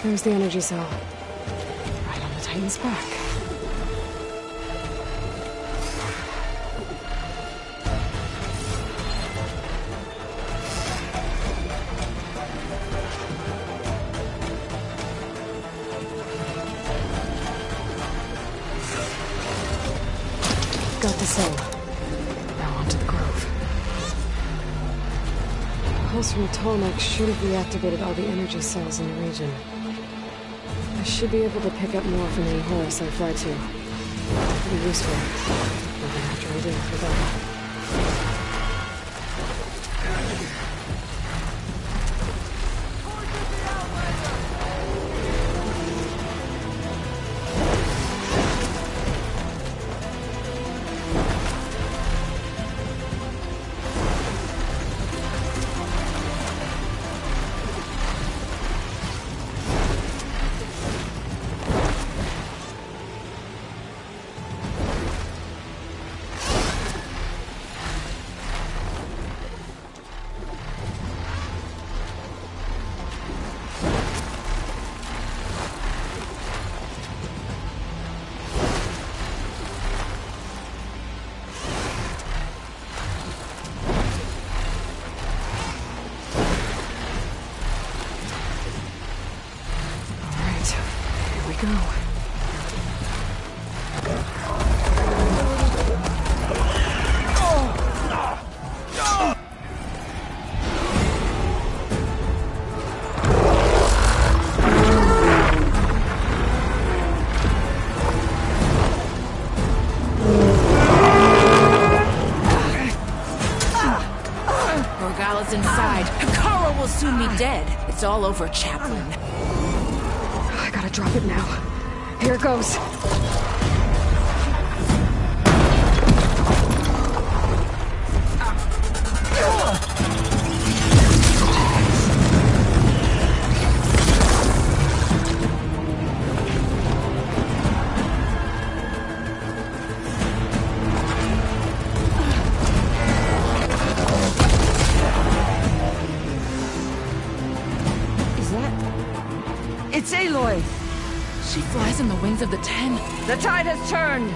There's the energy cell. Right on the Titan's back. Got the cell. Now onto the Grove. The pulse from Tolmec should have reactivated all the energy cells in the region. I should be able to pick up more from any Horus I fly to. Pretty useful. Even after I did it for them. It's all over, Chaplain. I gotta drop it now. Here it goes. It's Aloy! She flies on the wings of the Ten. The tide has turned!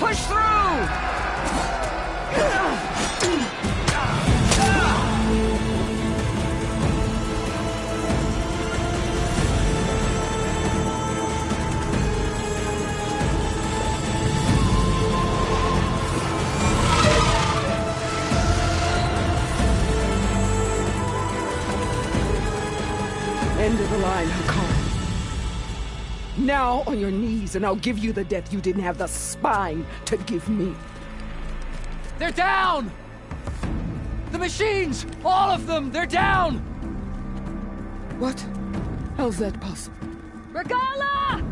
Push through! End of the line, Hakkar. Now on your knees, and I'll give you the death you didn't have the spine to give me. They're down! The machines! All of them! They're down! What? How's that possible? Regala!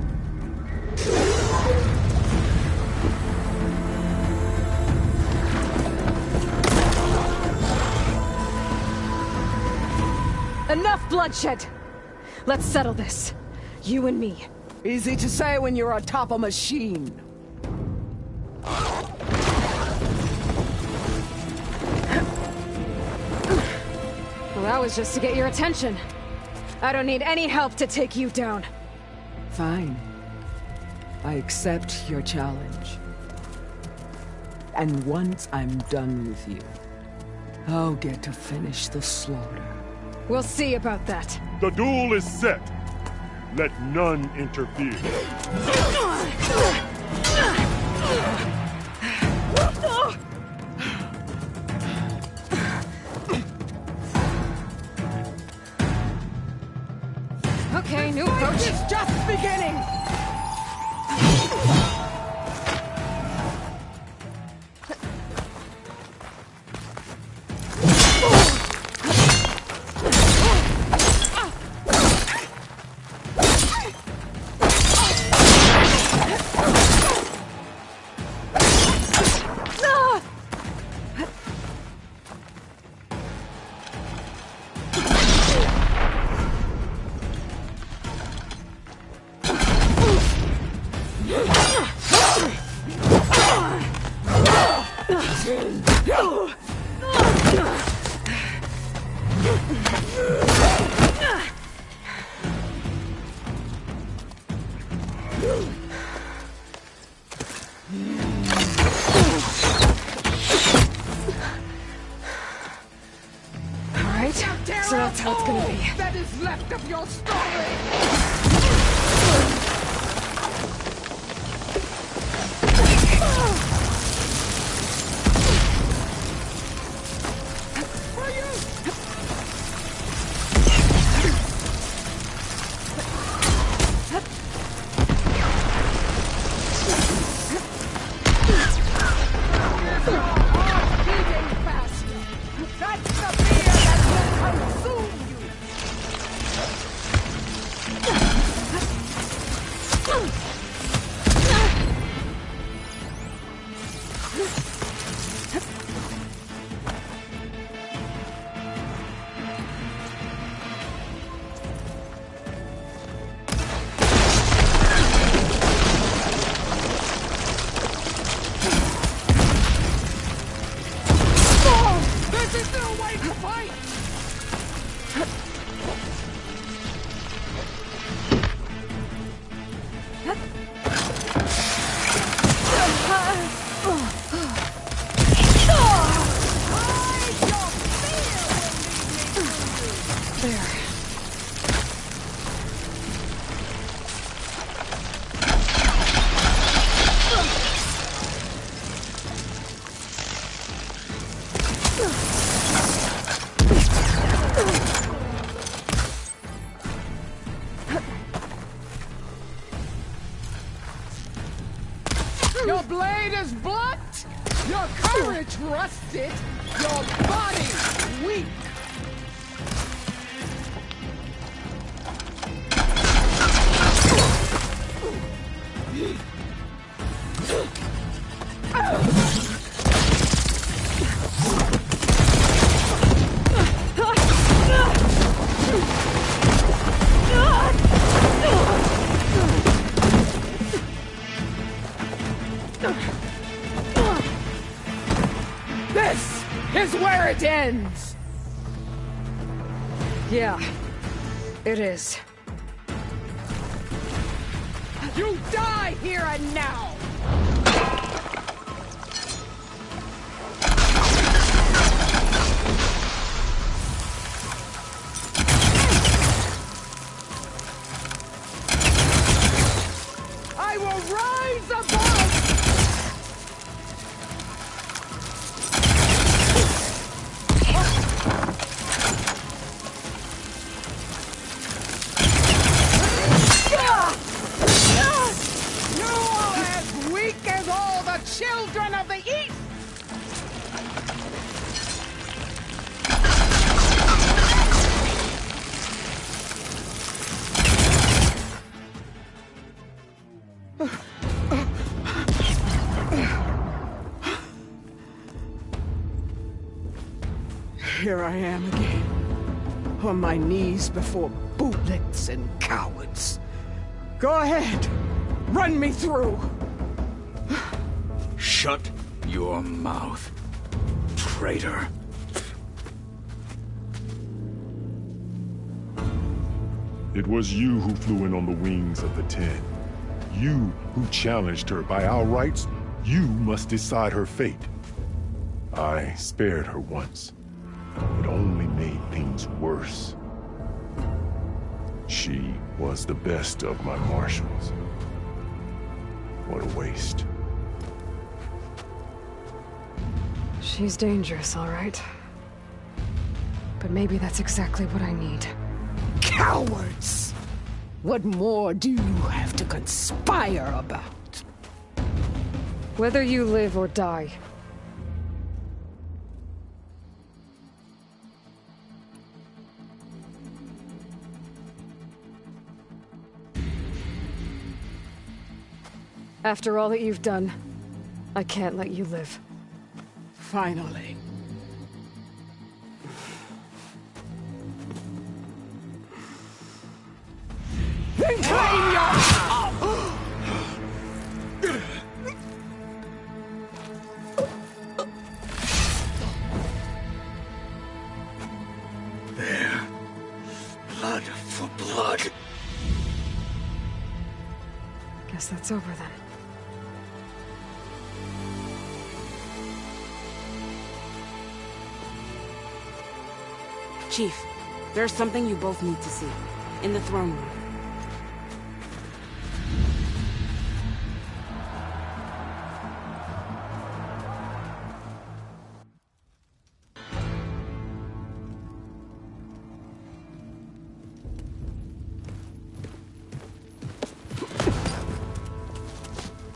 Enough bloodshed! Let's settle this. You and me. Easy to say when you're on top of a machine. Well, that was just to get your attention. I don't need any help to take you down. Fine. I accept your challenge. And once I'm done with you, I'll get to finish the slaughter. We'll see about that. The duel is set. Let none interfere. Okay, new approach. It's just beginning! Alright, so that's how it's gonna be. That is left of your story! Your blade is blunt, your courage rusted, your body weak. This is where it ends! Yeah, it is. You die here and now! I will rise above! Children of the East! Here I am again, on my knees before bootlicks and cowards. Go ahead, run me through. Shut your mouth, traitor. It was you who flew in on the wings of the 10. You who challenged her. By our rights, you must decide her fate. I spared her once. It only made things worse. She was the best of my marshals. What a waste. She's dangerous, all right. But maybe that's exactly what I need. Cowards! What more do you have to conspire about? Whether you live or die. After all that you've done, I can't let you live. Finally. Then claim your... There. Blood for blood. Guess Guess that's over then. Chief, there's something you both need to see. In the throne room.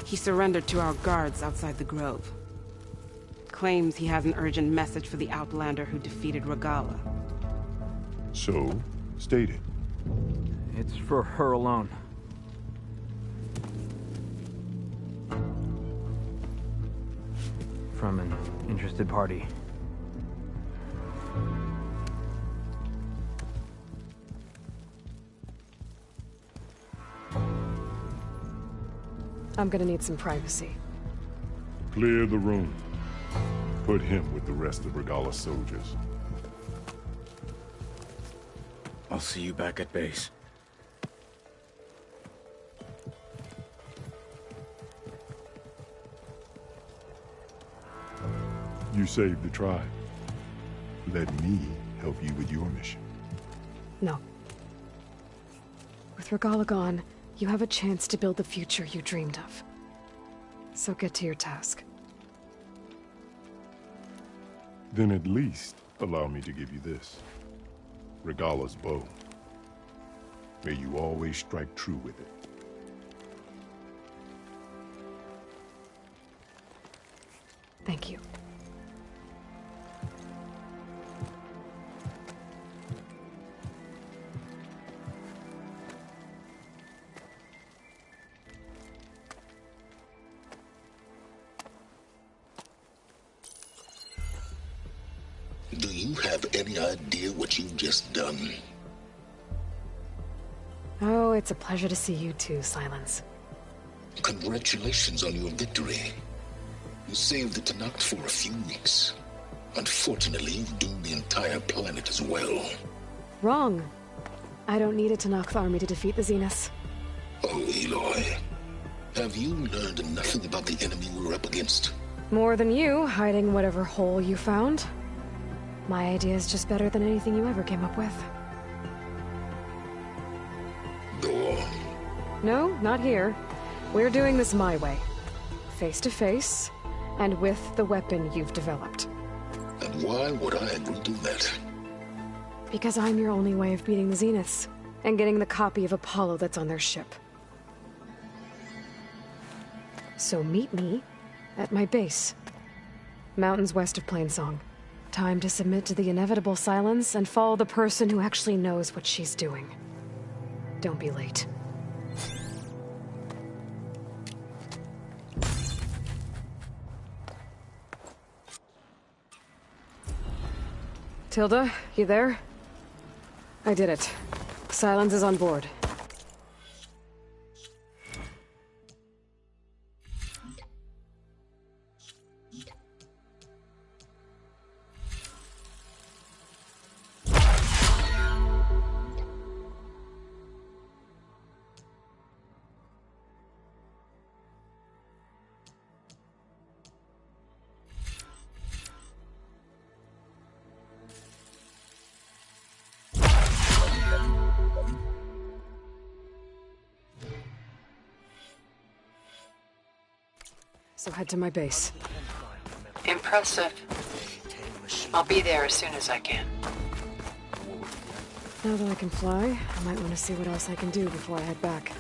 He surrendered to our guards outside the grove. Claims he has an urgent message for the Outlander who defeated Regalla. So, state it. It's for her alone. From an interested party. I'm gonna need some privacy. Clear the room. Put him with the rest of Regalla's soldiers. I'll see you back at base. You saved the tribe. Let me help you with your mission. No. With Regalla gone, you have a chance to build the future you dreamed of. So get to your task. Then at least allow me to give you this. Regalla's bow. May you always strike true with it. Thank you. Do you have any idea what you've just done? Oh, it's a pleasure to see you too, Silence. Congratulations on your victory. You saved the Tenakth for a few weeks. Unfortunately, you've doomed the entire planet as well. Wrong. I don't need a Tenakth army to defeat the Zeniths. Oh, Aloy. Have you learned nothing about the enemy we're up against? More than you, hiding whatever hole you found. My idea is just better than anything you ever came up with. Go on. No, not here. We're doing this my way. Face to face, and with the weapon you've developed. And why would I agree to that? Because I'm your only way of beating the Zeniths, and getting the copy of Apollo that's on their ship. So meet me at my base. Mountains west of Plainsong. Time to submit to the inevitable silence and follow the person who actually knows what she's doing. Don't be late. Tilda, you there? I did it. Silence is on board. So head to my base. Impressive. I'll be there as soon as I can. Now that I can fly, I might want to see what else I can do before I head back.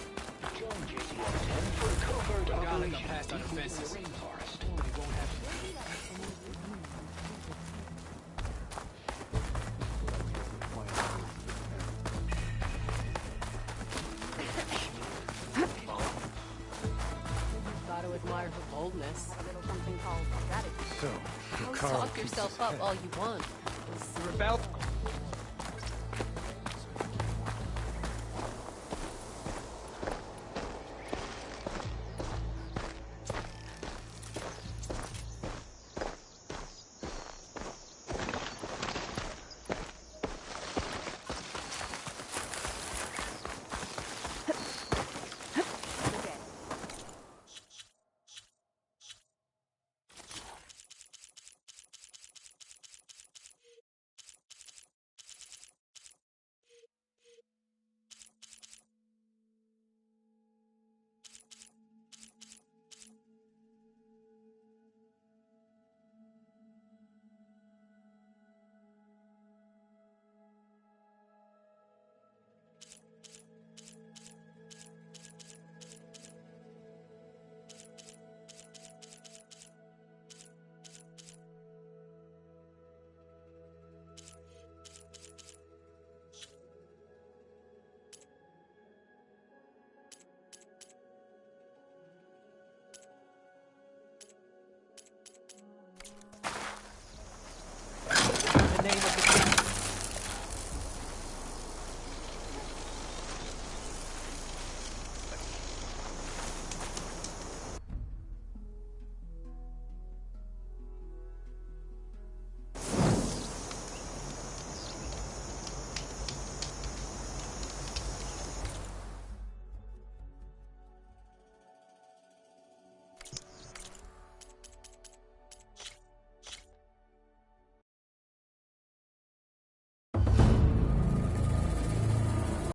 So, talk yourself up all you want. The rebel